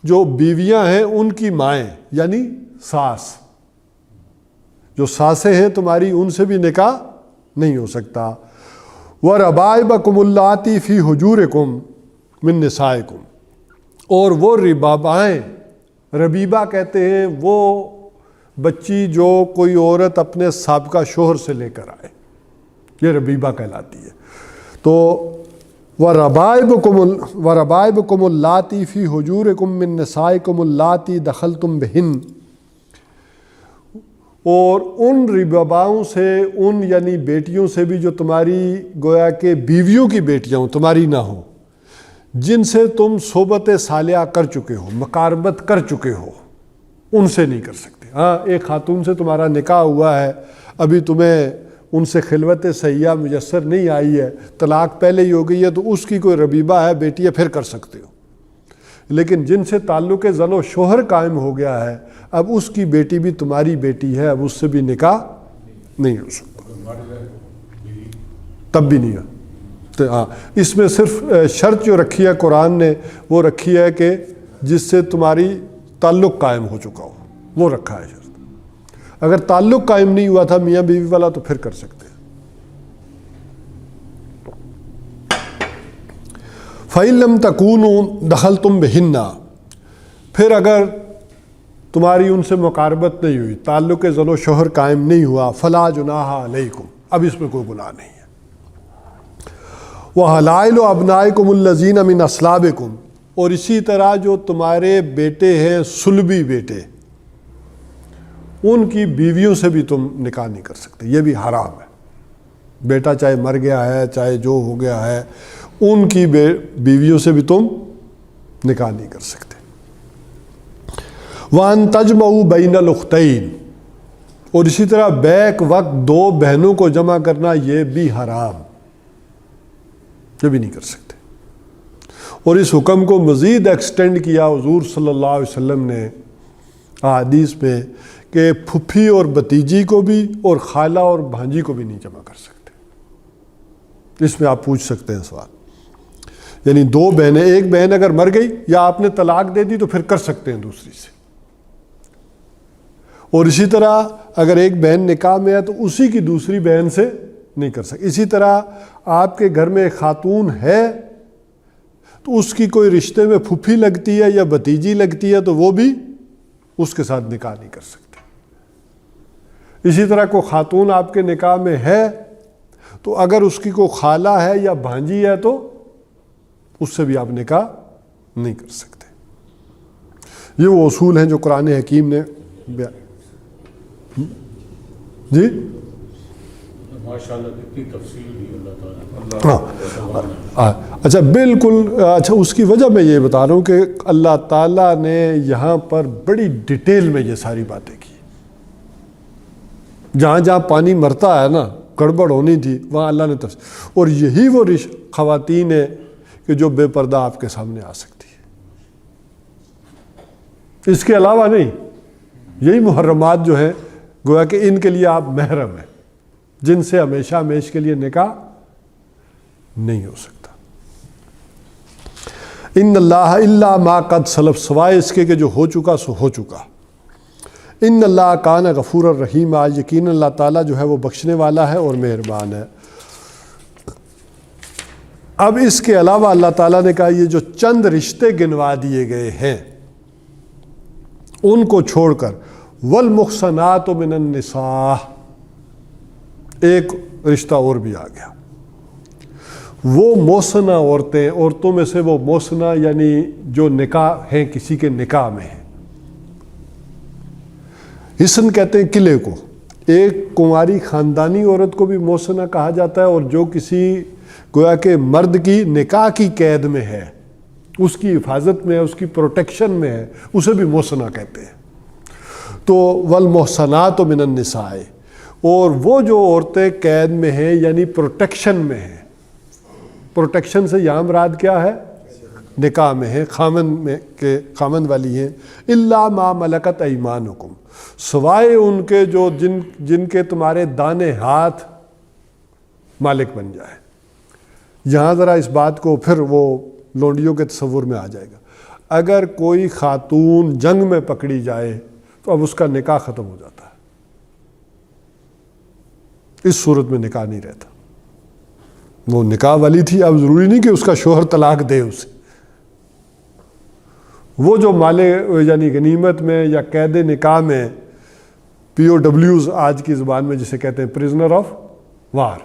جو بیویاں ہیں ان کی مائیں یعنی ساس، جو ساسیں ہیں تمہاری، ان سے بھی نکاح نہیں ہو سکتا۔ وَرَبَائِبَكُمُ اللَّاتِي فِي حُجُورِكُم مِّن نِّسَائِكُم، اور وہ ربابائیں، ربیبہ کہتے ہیں وہ بچی جو کوئی عورت اپنے سابقہ شوہر سے لے کر آئے، یہ ربیبہ کہلاتی ہے۔ تو وَرَبَائِبُكُمُ اللَّاتِي فِي حُجُورِكُم مِّن نِّسَائِكُمُ اللَّاتِي دَخَلْتُم بِهِنَّ، اور ان رباباؤں سے، ان یعنی بیٹیوں سے بھی جو تمہاری گویا کہ بیویوں کی بیٹیاں ہوں، تمہاری نہ ہوں، جن سے تم صحبت صالحہ کر چکے ہو، مقاربت کر چکے ہو، ان سے نہیں کر سکتے۔ ہاں، ایک خاتون سے تمہارا نکاح ہوا ہے، ابھی تمہیں ان سے خلوت سیاح میسر نہیں آئی ہے، طلاق پہلے ہی ہو گئی ہے، تو اس کی کوئی ربیبہ ہے، بیٹی ہے، پھر کر سکتے ہو۔ لیکن جن سے تعلق زن و شوہر قائم ہو گیا ہے، اب اس کی بیٹی بھی تمہاری بیٹی ہے، اب اس سے بھی نکاح نہیں ہو سکتا، تب بھی نہیں ہے۔ تو ہاں، اس میں صرف شرط جو رکھی ہے قرآن نے وہ رکھی ہے کہ جس سے تمہاری تعلق قائم ہو چکا ہو، وہ رکھا ہے شرط۔ اگر تعلق قائم نہیں ہوا تھا میاں بیوی والا تو پھر کر سکتے ہیں۔ فَإِن لَمْ تَكُونُوا دَخَلْتُمْ بِهِنَّ، پھر اگر تمہاری ان سے مقاربت نہیں ہوئی، تعلق زن و شوہر قائم نہیں ہوا، فَلَا جُنَاحَ عَلَيْكُمْ، اب اس میں کوئی گناہ نہیں ہے۔ وَحَلَائِلُ أَبْنَائِكُمُ الَّذِينَ مِنْ أَصْلَابِكُمْ، اور اسی طرح جو تمہارے بیٹے ہیں صلبی بیٹے، ان کی بیویوں سے بھی تم نکاح نہیں کر سکتے، یہ بھی حرام ہے۔ بیٹا چاہے مر گیا ہے، چاہے جو ہو گیا ہے، ان کی بیویوں سے بھی تم نکاح نہیں کر سکتے۔ وَأَن تَجْمَعُوا بَيْنَ الْأُخْتَيْنِ، اور اسی طرح بیک وقت دو بہنوں کو جمع کرنا یہ بھی حرام، یہ بھی نہیں کر سکتے۔ اور اس حکم کو مزید ایکسٹینڈ کیا حضور صلی اللہ علیہ وسلم نے احادیث میں کہ پھپھی اور بھتیجی کو بھی اور خالہ اور بھانجی کو بھی نہیں جمع کر سکتے۔ اس میں آپ پوچھ سکتے ہیں سوال، یعنی دو بہنیں، ایک بہن اگر مر گئی یا آپ نے طلاق دے دی تو پھر کر سکتے ہیں دوسری سے، اور اسی طرح اگر ایک بہن نکاح میں ہے تو اسی کی دوسری بہن سے نہیں کر سکتے۔ اسی طرح آپ کے گھر میں ایک خاتون ہے تو اس کی کوئی رشتے میں پھپھی لگتی ہے یا بھتیجی لگتی ہے تو وہ بھی اس کے ساتھ نکاح نہیں کر سکتے۔ اسی طرح کوئی خاتون آپ کے نکاح میں ہے تو اگر اس کی کوئی خالہ ہے یا بھانجی ہے تو اس سے بھی آپ نکاح نہیں کر سکتے۔ یہ وہ اصول ہیں جو قرآن حکیم نے جی ماشاءاللہ کتنی تفصیل دی اللہ تعالیٰ۔ اچھا بالکل، اچھا اس کی وجہ میں یہ بتا رہا ہوں کہ اللہ تعالیٰ نے یہاں پر بڑی ڈیٹیل میں یہ ساری باتیں کی۔ جہاں جہاں پانی مرتا ہے نا، گڑبڑ ہونی تھی، وہاں اللہ نے تفصیل، اور یہی وہ خواتین ہیں کہ جو بے پردہ آپ کے سامنے آ سکتی ہے، اس کے علاوہ نہیں۔ یہی محرمات جو ہیں گویا کہ ان کے لیے آپ محرم ہیں، جن سے ہمیشہ ہمیش کے لیے نکاح نہیں ہو سکتا۔ ان اللہ الا ما قد سلف، سوائے اس کے کہ جو ہو چکا سو ہو چکا۔ ان اللہ کان غفور الرحیم، یقین اللہ تعالیٰ جو ہے وہ بخشنے والا ہے اور مہربان ہے۔ اب اس کے علاوہ اللہ تعالیٰ نے کہا یہ جو چند رشتے گنوا دیے گئے ہیں ان کو چھوڑ کر، والمحصنات من النساء، ایک رشتہ اور بھی آ گیا، وہ محصنہ عورتیں، عورتوں میں سے وہ محصنہ یعنی جو نکاح ہیں، کسی کے نکاح میں ہیں۔ حسن کہتے ہیں قلعے کو، ایک کنواری خاندانی عورت کو بھی محصنہ کہا جاتا ہے، اور جو کسی گویا کہ مرد کی نکاح کی قید میں ہے، اس کی حفاظت میں ہے، اس کی پروٹیکشن میں ہے، اسے بھی محصنہ کہتے ہیں۔ تو والمحصنات من النساء، اور وہ جو عورتیں قید میں ہیں یعنی پروٹیکشن میں ہیں، پروٹیکشن سے یہاں مراد کیا ہے؟ نکاح میں ہیں، خامند میں کے خامند والی ہیں۔ الا ما ملکت ایمانکم، سوائے ان کے جو جن کے تمہارے دانے ہاتھ مالک بن جائے۔ یہاں ذرا اس بات کو پھر وہ لونڈیوں کے تصور میں آ جائے گا۔ اگر کوئی خاتون جنگ میں پکڑی جائے تو اب اس کا نکاح ختم ہو جاتا ہے، اس صورت میں نکاح نہیں رہتا۔ وہ نکاح والی تھی، اب ضروری نہیں کہ اس کا شوہر طلاق دے اسے۔ وہ جو مالے یعنی غنیمت میں یا قید نکاح میں، پی او ڈبلیوز آج کی زبان میں جسے کہتے ہیں پرزنر آف وار،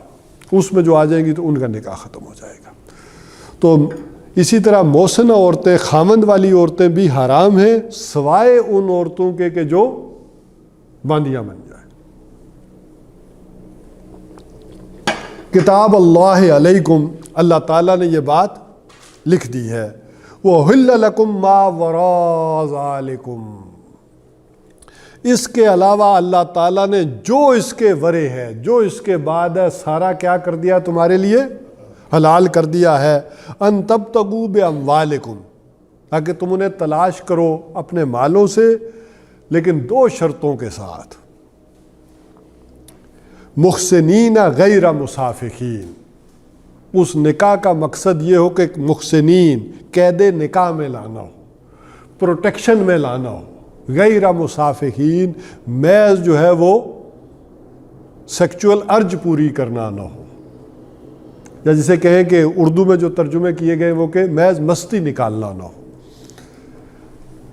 اس میں جو آ جائیں گی تو ان کا نکاح ختم ہو جائے گا۔ تو اسی طرح محصنہ عورتیں، خامند والی عورتیں بھی حرام ہیں، سوائے ان عورتوں کے کہ جو باندیاں بن جائیں۔ کتاب اللہ علیکم، اللہ تعالیٰ نے یہ بات لکھ دی ہے۔ وَأُحِلَّ لَكُم مَّا وَرَاءَ ذَلِكُمْ، اس کے علاوہ اللہ تعالیٰ نے جو اس کے ورے ہے، جو اس کے بعد ہے، سارا کیا کر دیا تمہارے لیے؟ حلال کر دیا ہے۔ ان تبتغوا باموالکم، تاکہ تم انہیں تلاش کرو اپنے مالوں سے، لیکن 2 شرطوں کے ساتھ۔ محسنین غیر مسافحین، اس نکاح کا مقصد یہ ہو کہ محسنین قید نکاح میں لانا ہو، پروٹیکشن میں لانا ہو، غیر مسافحین محض جو ہے وہ سیکچول ارج پوری کرنا نہ ہو، یا جسے کہیں کہ اردو میں جو ترجمے کیے گئے وہ کہ محض مستی نکالنا نہ ہو۔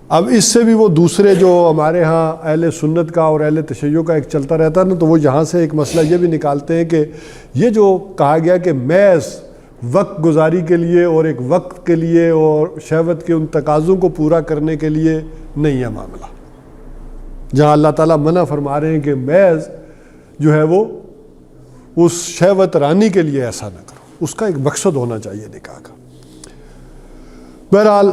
اب اس سے بھی وہ دوسرے جو ہمارے ہاں اہل سنت کا اور اہل تشیع کا ایک چلتا رہتا ہے نا، تو وہ یہاں سے ایک مسئلہ یہ بھی نکالتے ہیں کہ یہ جو کہا گیا کہ محض وقت گزاری کے لیے اور ایک وقت کے لیے اور شہوت کے ان تقاضوں کو پورا کرنے کے لیے نہیں ہے معاملہ، جہاں اللہ تعالیٰ منع فرما رہے ہیں کہ محض جو ہے وہ اس شہوت رانی کے لیے ایسا نہ کرو، اس کا ایک مقصد ہونا چاہیے نکاح کا۔ بہرحال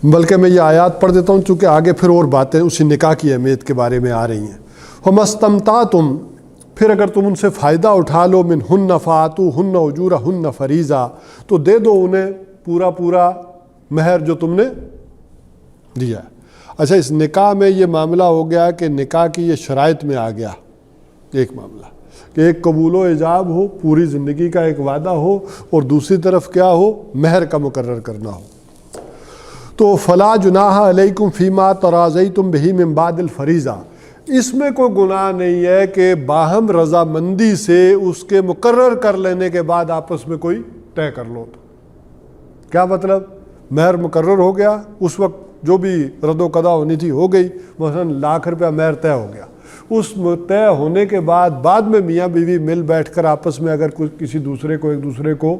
بلکہ میں یہ آیات پڑھ دیتا ہوں چونکہ آگے پھر اور باتیں اسی نکاح کی اہمیت کے بارے میں آ رہی ہیں۔ فَمَسْتَمْتَعْتُمْ، پھر اگر تم ان سے فائدہ اٹھا لو، مِنْهُنَّ فَآتُوهُنَّ أُجُورَهُنَّ فَرِيضَةً، تو دے دو انہیں پورا پورا مہر جو تم نے دیا ہے۔ اچھا، اس نکاح میں یہ معاملہ ہو گیا کہ نکاح کی یہ شرائط میں آ گیا ایک معاملہ کہ ایک قبول و ایجاب ہو، پوری زندگی کا ایک وعدہ ہو، اور دوسری طرف کیا ہو؟ مہر کا مقرر کرنا ہو۔ تو فلا جناح علیکم فیما تراضیتم بہ من بعد الفریضہ، اس میں کوئی گناہ نہیں ہے کہ باہم رضامندی سے اس کے مقرر کر لینے کے بعد آپس میں کوئی طے کر لو۔ تو کیا مطلب؟ مہر مقرر ہو گیا، اس وقت جو بھی رد و قضا ہونی تھی ہو گئی، مثلا ₹1,00,000 مہر طے ہو گیا، اس طے ہونے کے بعد میں میاں بیوی مل بیٹھ کر آپس میں اگر کسی دوسرے کو ایک دوسرے کو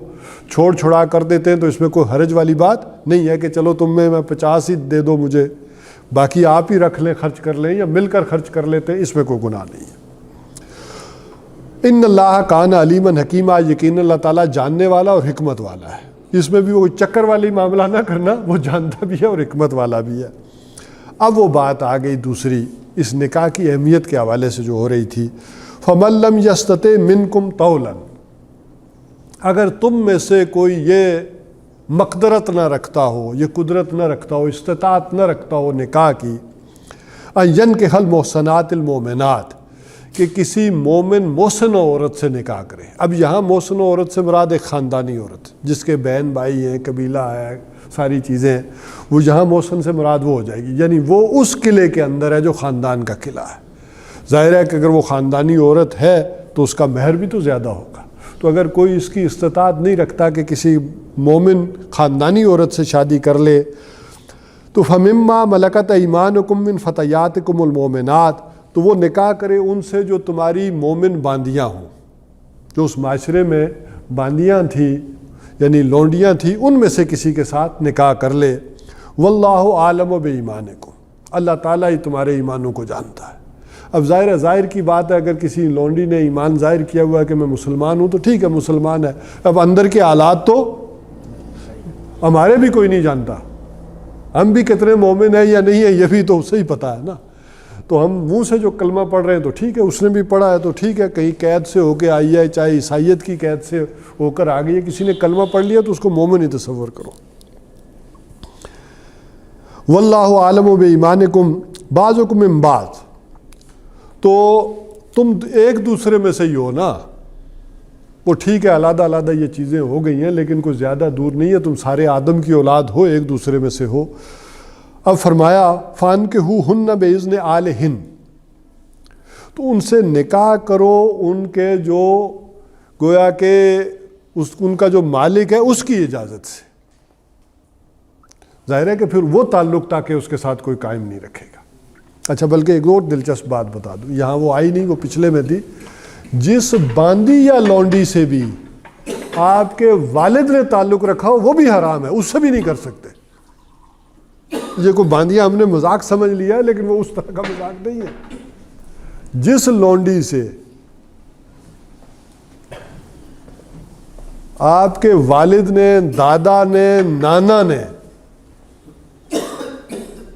چھوڑا کر دیتے ہیں تو اس میں کوئی حرج والی بات نہیں ہے کہ چلو تم میں 50 ہی دے دو مجھے، باقی آپ ہی رکھ لیں، خرچ کر لیں، یا مل کر خرچ کر لیتے ہیں، اس میں کوئی گناہ نہیں ہے۔ ان اللہ کان علیما حکیما، یقین اللہ تعالیٰ جاننے والا اور حکمت والا ہے۔ اس میں بھی وہ چکر والی معاملہ نہ کرنا، وہ جانتا بھی ہے اور حکمت والا بھی ہے۔ اب وہ بات آ گئی دوسری، اس نکاح کی اہمیت کے حوالے سے جو ہو رہی تھی۔ فَمَن لَّمْ يَسْتَطِعْ مِنْكُمْ طَوْلًا، اگر تم میں سے کوئی یہ مقدرت نہ رکھتا ہو، یہ قدرت نہ رکھتا ہو، استطاعت نہ رکھتا ہو نکاح کی، أَن يَنكِحَ الْمُحْصَنَاتِ الْمُؤْمِنَاتِ، کہ کسی مومن محسن عورت سے نکاح کرے۔ اب یہاں محسن عورت سے مراد ایک خاندانی عورت جس کے بہن بھائی ہیں، قبیلہ ہے، ساری چیزیں ہیں، وہ یہاں محسن سے مراد وہ ہو جائے گی، یعنی وہ اس قلعے کے اندر ہے جو خاندان کا قلعہ ہے۔ ظاہر ہے کہ اگر وہ خاندانی عورت ہے تو اس کا مہر بھی تو زیادہ ہوگا۔ تو اگر کوئی اس کی استطاعت نہیں رکھتا کہ کسی مومن خاندانی عورت سے شادی کر لے، تو فَمِمَّا مَلَكَتْ أَيْمَانُكُم مِّن فَتَيَاتِكُمُ الْمُؤْمِنَاتِ، تو وہ نکاح کرے ان سے جو تمہاری مومن باندیاں ہوں، جو اس معاشرے میں باندیاں تھیں یعنی لونڈیاں تھیں، ان میں سے کسی کے ساتھ نکاح کر لے۔ واللہ عالم بایمانکم، اللہ تعالیٰ ہی تمہارے ایمانوں کو جانتا ہے۔ اب ظاہر کی بات ہے، اگر کسی لونڈی نے ایمان ظاہر کیا ہوا ہے کہ میں مسلمان ہوں تو ٹھیک ہے، مسلمان ہے، اب اندر کے حالات تو ہمارے بھی کوئی نہیں جانتا، ہم بھی کتنے مومن ہیں یا نہیں ہیں یہ بھی تو اسے ہی پتہ ہے نا۔ تو ہم منہ سے جو کلمہ پڑھ رہے ہیں تو ٹھیک ہے، اس نے بھی پڑھا ہے تو ٹھیک ہے، کہیں قید سے ہو کے آئی ہے، چاہے عیسائیت کی قید سے ہو کر آ گئی ہے، کسی نے کلمہ پڑھ لیا تو اس کو مومن ہی تصور کرو۔ واللہ عالم بایمانکم بعضکم من بعض، تو تم ایک دوسرے میں سے ہی ہو نا، وہ ٹھیک ہے علیحدہ علیحدہ یہ چیزیں ہو گئی ہیں لیکن کوئی زیادہ دور نہیں ہے، تم سارے آدم کی اولاد ہو، ایک دوسرے میں سے ہو۔ اب فرمایا فَانكِحُوهُنَّ بِإِذْنِ أَهْلِهِنَّ، تو ان سے نکاح کرو ان کے جو گویا کہ ان کا جو مالک ہے اس کی اجازت سے۔ ظاہر ہے کہ پھر وہ تعلق تاکہ اس کے ساتھ کوئی قائم نہیں رکھے گا۔ اچھا، بلکہ ایک اور دلچسپ بات بتا دوں، یہاں وہ آئی نہیں، وہ پچھلے میں تھی، جس باندی یا لونڈی سے بھی آپ کے والد نے تعلق رکھا ہو وہ بھی حرام ہے، اس سے بھی نہیں کر سکتے۔ یہ کوئی باندیاں ہم نے مذاق سمجھ لیا ہے لیکن وہ اس طرح کا مذاق نہیں ہے۔ جس لونڈی سے آپ کے والد نے، دادا نے، نانا نے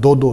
2-2,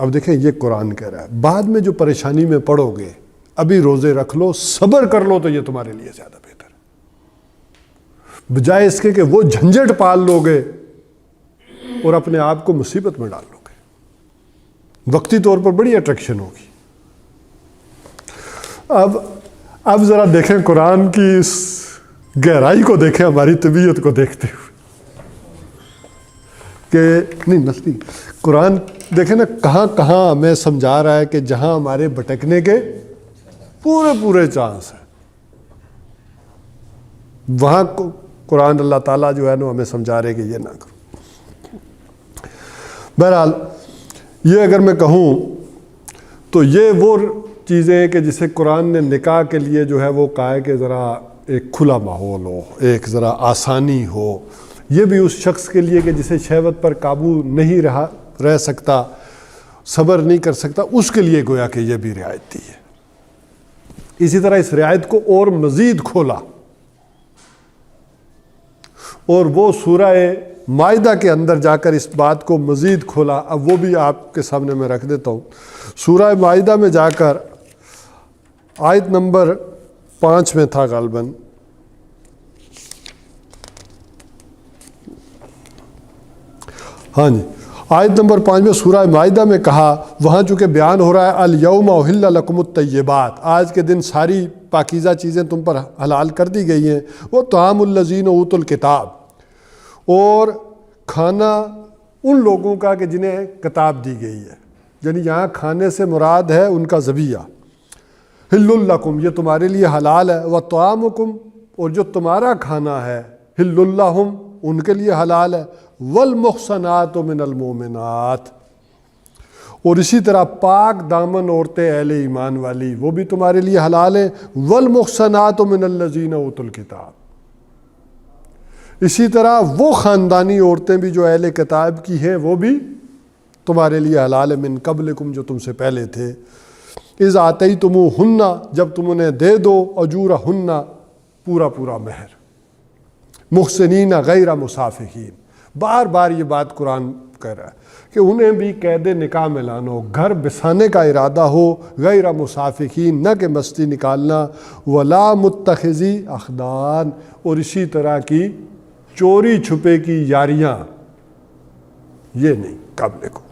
اب دیکھیں یہ قرآن کہہ رہا ہے بعد میں جو پریشانی میں پڑو گے ابھی روزے رکھ لو صبر کر لو تو یہ تمہارے لیے زیادہ بہتر ہے، بجائے اس کے کہ وہ جھنجھٹ پال لو گے اور اپنے آپ کو مصیبت میں ڈال لو گے، وقتی طور پر بڑی اٹریکشن ہوگی۔ اب ذرا دیکھیں قرآن کی اس گہرائی کو دیکھیں ہماری طبیعت کو دیکھتے ہوئے کہ نہیں نسلی قرآن دیکھیں نا کہاں کہاں ہمیں سمجھا رہا ہے کہ جہاں ہمارے بھٹکنے کے پورے چانس ہیں، وہاں قرآن اللہ تعالیٰ جو ہے نا ہمیں سمجھا رہے کہ یہ نہ کرو۔ بہرحال یہ اگر میں کہوں تو یہ وہ چیزیں ہیں کہ جسے قرآن نے نکاح کے لیے جو ہے وہ کہا ہے کہ ذرا ایک کھلا ماحول ہو، ایک ذرا آسانی ہو، یہ بھی اس شخص کے لیے کہ جسے شہوت پر قابو نہیں رہ سکتا، صبر نہیں کر سکتا، اس کے لیے گویا کہ یہ بھی رعایت دی ہے۔ اسی طرح اس رعایت کو اور مزید کھولا اور وہ سورہ مائدہ کے اندر جا کر اس بات کو مزید کھولا۔ اب وہ بھی آپ کے سامنے میں رکھ دیتا ہوں۔ سورہ مائدہ میں جا کر آیت نمبر 5 میں تھا غالباً، ہاں جی آیت نمبر 5 میں سورہ مائدہ میں کہا، وہاں چونکہ بیان ہو رہا ہے الیوم احل لکم الطیبات، آج کے دن ساری پاکیزہ چیزیں تم پر حلال کر دی گئی ہیں، وہ طعام الذین اوتوا الکتاب، اور کھانا ان لوگوں کا کہ جنہیں کتاب دی گئی ہے، یعنی یہاں کھانے سے مراد ہے ان کا ذبیحہ، حل لکم یہ تمہارے لیے حلال ہے، وطعامکم اور جو تمہارا کھانا ہے حل لہم ان کے لیے حلال ہے، والمحصنات من المؤمنات اور اسی طرح پاک دامن عورتیں اہل ایمان والی وہ بھی تمہارے لیے حلال ہیں، والمحصنات من الذین اوتوا الکتاب، اسی طرح وہ خاندانی عورتیں بھی جو اہل کتاب کی ہیں وہ بھی تمہارے لیے حلال ہے، من قبلکم جو تم سے پہلے تھے، اذ آتیتموہن جب تم انہیں دے دو اجورہن پورا مہر، محسنین غیر مسافحین، بار بار یہ بات قرآن کہہ رہا ہے کہ انہیں بھی قید نکاح میں لانا ہو، گھر بسانے کا ارادہ ہو، غیر مسافحین نہ کہ مستی نکالنا، ولا متخذی اخدان اور اسی طرح کی چوری چھپے کی یاریاں یہ نہیں قابل قبول۔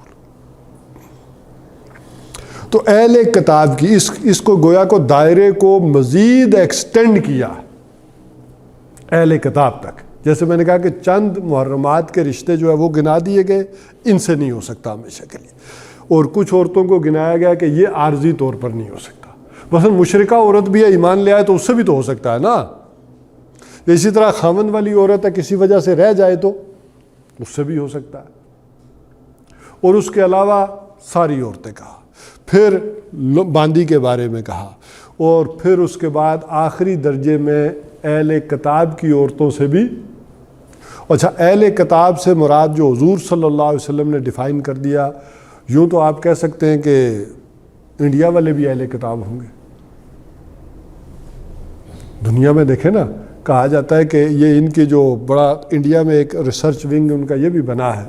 تو اہل کتاب کی اس کو گویا کو دائرے کو مزید ایکسٹینڈ کیا اہل کتاب تک، جیسے میں نے کہا کہ چند محرمات کے رشتے جو ہے وہ گنا دیے گئے، ان سے نہیں ہو سکتا ہمیشہ کے لیے، اور کچھ عورتوں کو گنایا گیا کہ یہ عارضی طور پر نہیں ہو سکتا، مثلا مشرکہ عورت بھی ہے ایمان لے آئے تو اس سے بھی تو ہو سکتا ہے نا، اسی طرح خاوند والی عورت ہے کسی وجہ سے رہ جائے تو اس سے بھی ہو سکتا ہے، اور اس کے علاوہ ساری عورتیں کہا، پھر باندی کے بارے میں کہا، اور پھر اس کے بعد آخری درجے میں اہل کتاب کی عورتوں سے بھی۔ اچھا اہل کتاب سے مراد جو حضور صلی اللہ علیہ وسلم نے ڈیفائن کر دیا، یوں تو آپ کہہ سکتے ہیں کہ انڈیا والے بھی اہل کتاب ہوں گے، دنیا میں دیکھیں نا کہا جاتا ہے کہ یہ ان کی جو بڑا انڈیا میں ایک ریسرچ ونگ ان کا یہ بھی بنا ہے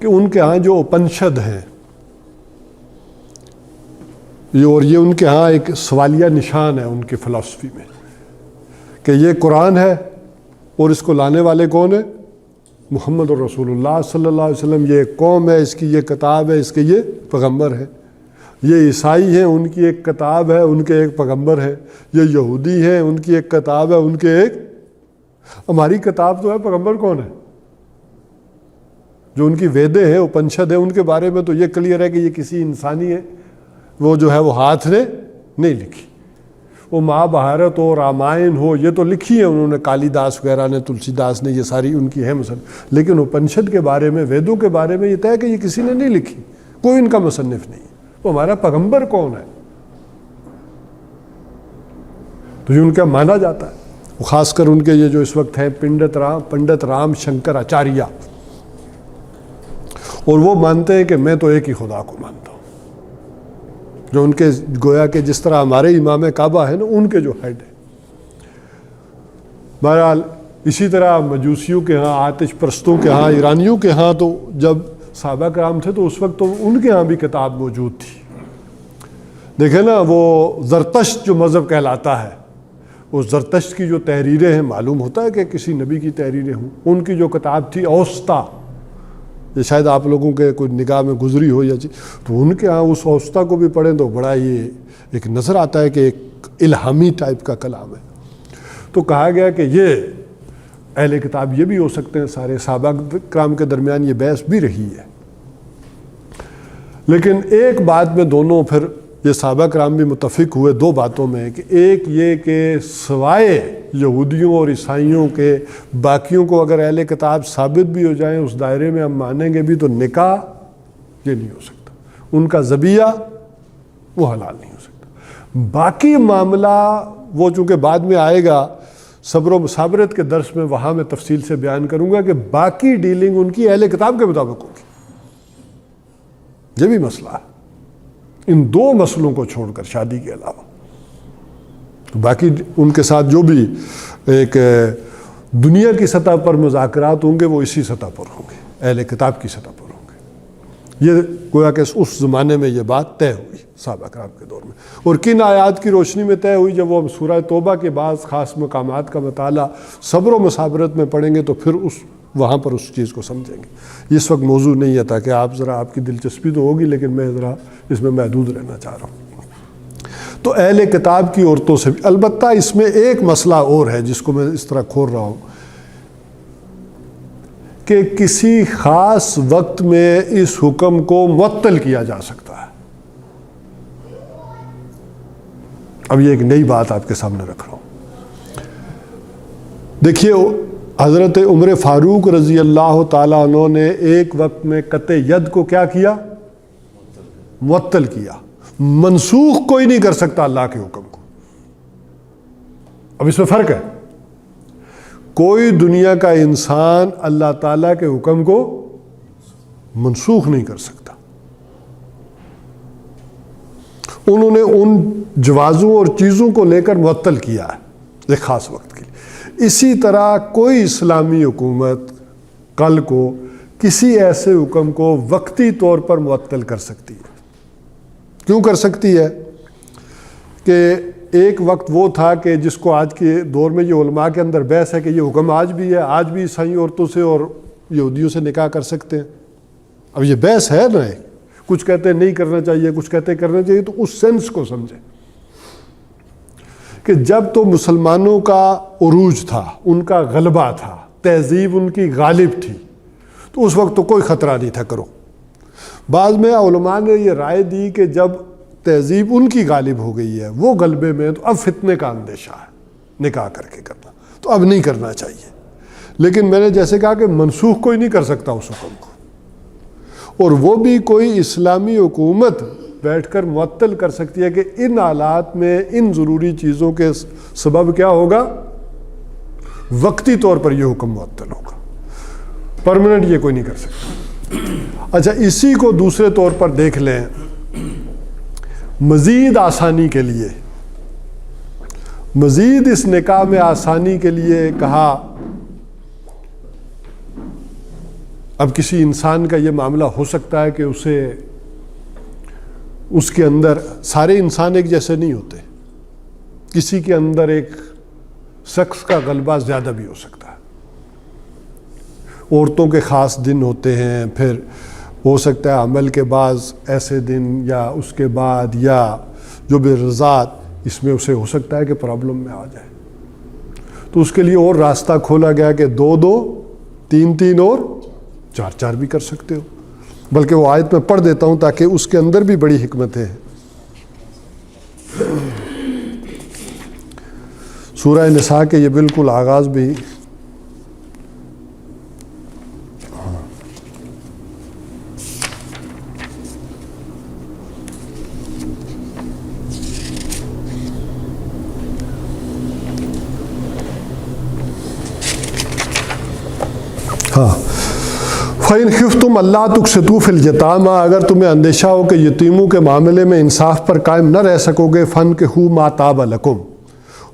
کہ ان کے ہاں جو اپنشد ہیں اور یہ ان کے ہاں ایک سوالیہ نشان ہے ان کی فلسفی میں کہ یہ قرآن ہے اور اس کو لانے والے کون ہیں؟ محمد رسول اللہ صلی اللہ علیہ وسلم، یہ ایک قوم ہے، اس کی یہ کتاب ہے، اس کے یہ پیغمبر ہے، یہ عیسائی ہیں ان کی ایک کتاب ہے، ان کے ایک پیغمبر ہے، یہ یہودی ہیں ان کی ایک کتاب ہے، ان کے ایک، ہماری کتاب تو ہے، پیغمبر کون ہے؟ جو ان کی ویدیں ہیں اپنشد ہیں ان کے بارے میں تو یہ کلیئر ہے کہ یہ کسی انسانی ہے، وہ جو ہے وہ ہاتھ نے نہیں لکھی، وہ مہابھارت ہو، رامائن ہو، یہ تو لکھی ہیں انہوں نے، کالی داس وغیرہ نے، تلسی داس نے، یہ ساری ان کی ہے مصنف، لیکن اپنشد کے بارے میں، ویدوں کے بارے میں یہ طے ہے کہ یہ کسی نے نہیں لکھی، کوئی ان کا مصنف نہیں ہے، وہ ہمارا پیغمبر کون ہے تو یہ ان کا مانا جاتا ہے، خاص کر ان کے یہ جو اس وقت ہیں پنڈت رام شنکر آچاریہ، اور وہ مانتے ہیں کہ میں تو ایک ہی خدا کو مانتا ہوں، جو ان کے گویا کہ جس طرح ہمارے امام کعبہ ہے نا ان کے جو ہیڈ ہے۔ بہرحال اسی طرح مجوسیوں کے ہاں، آتش پرستوں کے ہاں، ایرانیوں کے ہاں تو جب صحابہ کرام تھے تو اس وقت تو ان کے ہاں بھی کتاب موجود تھی. دیکھیں نا وہ زرتشت جو مذہب کہلاتا ہے، وہ زرتشت کی جو تحریریں ہیں، معلوم ہوتا ہے کہ کسی نبی کی تحریریں ہوں. ان کی جو کتاب تھی اوستا، یہ شاید آپ لوگوں کے کوئی نگاہ میں گزری ہو یا تو ان کے ہاں اس اوستا کو بھی پڑھیں تو بڑا یہ ایک نظر آتا ہے کہ ایک الہامی ٹائپ کا کلام ہے. تو کہا گیا کہ یہ اہل کتاب یہ بھی ہو سکتے ہیں سارے. صحابہ کرام کے درمیان یہ بحث بھی رہی ہے. لیکن ایک بات میں دونوں پھر یہ صحابہ کرام بھی متفق ہوئے دو باتوں میں، کہ ایک یہ کہ سوائے یہودیوں اور عیسائیوں کے باقیوں کو اگر اہل کتاب ثابت بھی ہو جائیں اس دائرے میں ہم مانیں گے بھی، تو نکاح یہ نہیں ہو سکتا، ان کا ذبیحہ وہ حلال نہیں ہو سکتا. باقی معاملہ وہ چونکہ بعد میں آئے گا صبر و مصابرت کے درس میں، وہاں میں تفصیل سے بیان کروں گا کہ باقی ڈیلنگ ان کی اہل کتاب کے مطابق ہوگی. یہ بھی مسئلہ ہے ان دو مسئلوں کو چھوڑ کر، شادی کے علاوہ. باقی ان کے ساتھ جو بھی ایک دنیا کی سطح پر مذاکرات ہوں گے وہ اسی سطح پر ہوں گے، اہل کتاب کی سطح پر ہوں گے. یہ گویا کہ اس زمانے میں یہ بات طے ہوئی صحابہ کرام کے دور میں. اور کن آیات کی روشنی میں طے ہوئی؟ جب وہ سورہ توبہ کے بعض خاص مقامات کا مطالعہ صبر و مصابرت میں پڑھیں گے تو پھر وہاں پر اس چیز کو سمجھیں گے. اس وقت موضوع نہیں ہے، تاکہ آپ ذرا، آپ کی دلچسپی تو ہوگی لیکن میں ذرا اس میں محدود رہنا چاہ رہا ہوں. تو اہل کتاب کی عورتوں سے بھی، البتہ اس میں ایک مسئلہ اور ہے جس کو میں اس طرح کھول رہا ہوں کہ کسی خاص وقت میں اس حکم کو معطل کیا جا سکتا ہے. اب یہ ایک نئی بات آپ کے سامنے رکھ رہا ہوں. دیکھیے حضرت عمر فاروق رضی اللہ تعالیٰ عنہ نے ایک وقت میں قطع ید کو کیا کیا؟ معطل کیا. منسوخ کوئی نہیں کر سکتا اللہ کے حکم کو. اب اس میں فرق ہے. کوئی دنیا کا انسان اللہ تعالیٰ کے حکم کو منسوخ نہیں کر سکتا. انہوں نے ان جوازوں اور چیزوں کو لے کر معطل کیا ہے ایک خاص وقت کے لیے. اسی طرح کوئی اسلامی حکومت کل کو کسی ایسے حکم کو وقتی طور پر معطل کر سکتی ہے. کیوں کر سکتی ہے؟ کہ ایک وقت وہ تھا کہ جس کو آج کے دور میں یہ علماء کے اندر بحث ہے کہ یہ حکم آج بھی ہے، آج بھی عیسائی عورتوں سے اور یہودیوں سے نکاح کر سکتے ہیں. اب یہ بحث ہے نا، کچھ کہتے ہیں نہیں کرنا چاہیے، کچھ کہتے ہیں کرنا چاہیے. تو اس سینس کو سمجھیں کہ جب تو مسلمانوں کا عروج تھا، ان کا غلبہ تھا، تہذیب ان کی غالب تھی، تو اس وقت تو کوئی خطرہ نہیں تھا، کرو. بعض میں علماء نے یہ رائے دی کہ جب تہذیب ان کی غالب ہو گئی ہے، وہ غلبے میں، تو اب فتنے کا اندیشہ ہے نکاح کر کے کرنا، تو اب نہیں کرنا چاہیے. لیکن میں نے جیسے کہا کہ منسوخ کوئی نہیں کر سکتا اس حکم کو، اور وہ بھی کوئی اسلامی حکومت بیٹھ کر معطل کر سکتی ہے کہ ان حالات میں ان ضروری چیزوں کے سبب کیا ہوگا؟ وقتی طور پر یہ حکم معطل ہوگا، پرماننٹ یہ کوئی نہیں کر سکتا. اچھا، اسی کو دوسرے طور پر دیکھ لیں. مزید آسانی کے لیے، مزید اس نکاح میں آسانی کے لیے کہا، اب کسی انسان کا یہ معاملہ ہو سکتا ہے کہ اس کے اندر سارے انسان ایک جیسے نہیں ہوتے، کسی کے اندر ایک شخص کا غلبہ زیادہ بھی ہو سکتا ہے. عورتوں کے خاص دن ہوتے ہیں، پھر ہو سکتا ہے عمل کے بعض ایسے دن یا اس کے بعد، یا جو بھی رضاعت، اس میں اسے ہو سکتا ہے کہ پرابلم میں آ جائے. تو اس کے لیے اور راستہ کھولا گیا کہ 2 3 اور 4 بھی کر سکتے ہو. بلکہ وہ آیت میں پڑھ دیتا ہوں تاکہ اس کے اندر بھی بڑی حکمت ہے. سورہ نساء کے یہ بالکل آغاز بھی فَإِنْ خِفْتُمْ أَلَّا تُقْسِطُوا فِي الْيَتَامَى، اگر تمہیں اندیشہ ہو کہ یتیموں کے معاملے میں انصاف پر قائم نہ رہ سکو گے، فَانْكِحُوا مَا طَابَ لَكُمْ،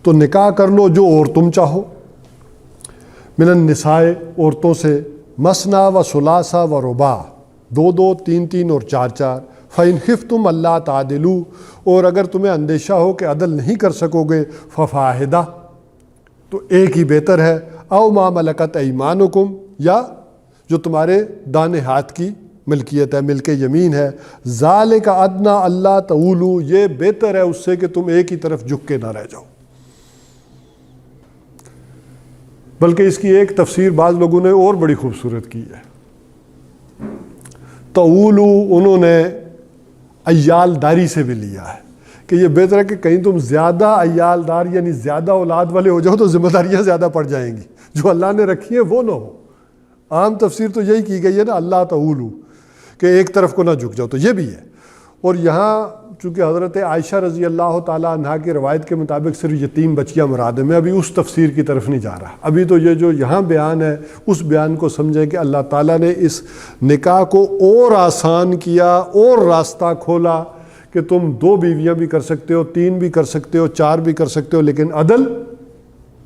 تو نکاح کر لو جو اور تم چاہو، من النساء، عورتوں سے، مثنیٰ و ثلاثہ و رباع، دو دو، تین تین اور چار چار. فَإِنْ خِفْتُمْ أَلَّا تَعْدِلُوا، اور اگر تمہیں اندیشہ ہو کہ عدل نہیں کر سکو گے، فَفَاحِدَةٌ، تو ایک ہی بہتر ہے. اَوْ مَا مَلَكَتْ أَيْمَانُكُمْ، یا جو تمہارے دانے ہاتھ کی ملکیت ہے، ملک یمین ہے. ذَلِكَ أَدْنَىٰ أَلَّا تَعُولُوا، یہ بہتر ہے اس سے کہ تم ایک ہی طرف جھک کے نہ رہ جاؤ. بلکہ اس کی ایک تفسیر بعض لوگوں نے اور بڑی خوبصورت کی ہے. تعولوا انہوں نے عیال داری سے بھی لیا ہے کہ یہ بہتر ہے کہ کہیں تم زیادہ عیال دار یعنی زیادہ اولاد والے ہو جاؤ تو ذمہ داریاں زیادہ پڑ جائیں گی، جو اللہ نے رکھی ہیں وہ نہ ہو. عام تفسیر تو یہی کی گئی ہے نا، اللہ تعولوا، کہ ایک طرف کو نہ جھک جاؤ، تو یہ بھی ہے. اور یہاں چونکہ حضرت عائشہ رضی اللہ تعالیٰ عنہا کی روایت کے مطابق صرف یتیم بچیاں مراد ہیں. میں ابھی اس تفسیر کی طرف نہیں جا رہا، ابھی تو یہ جو یہاں بیان ہے اس بیان کو سمجھیں کہ اللہ تعالیٰ نے اس نکاح کو اور آسان کیا، اور راستہ کھولا کہ تم 2 بیویاں بھی کر سکتے ہو، 3 بھی کر سکتے ہو، 4 بھی کر سکتے ہو، لیکن عدل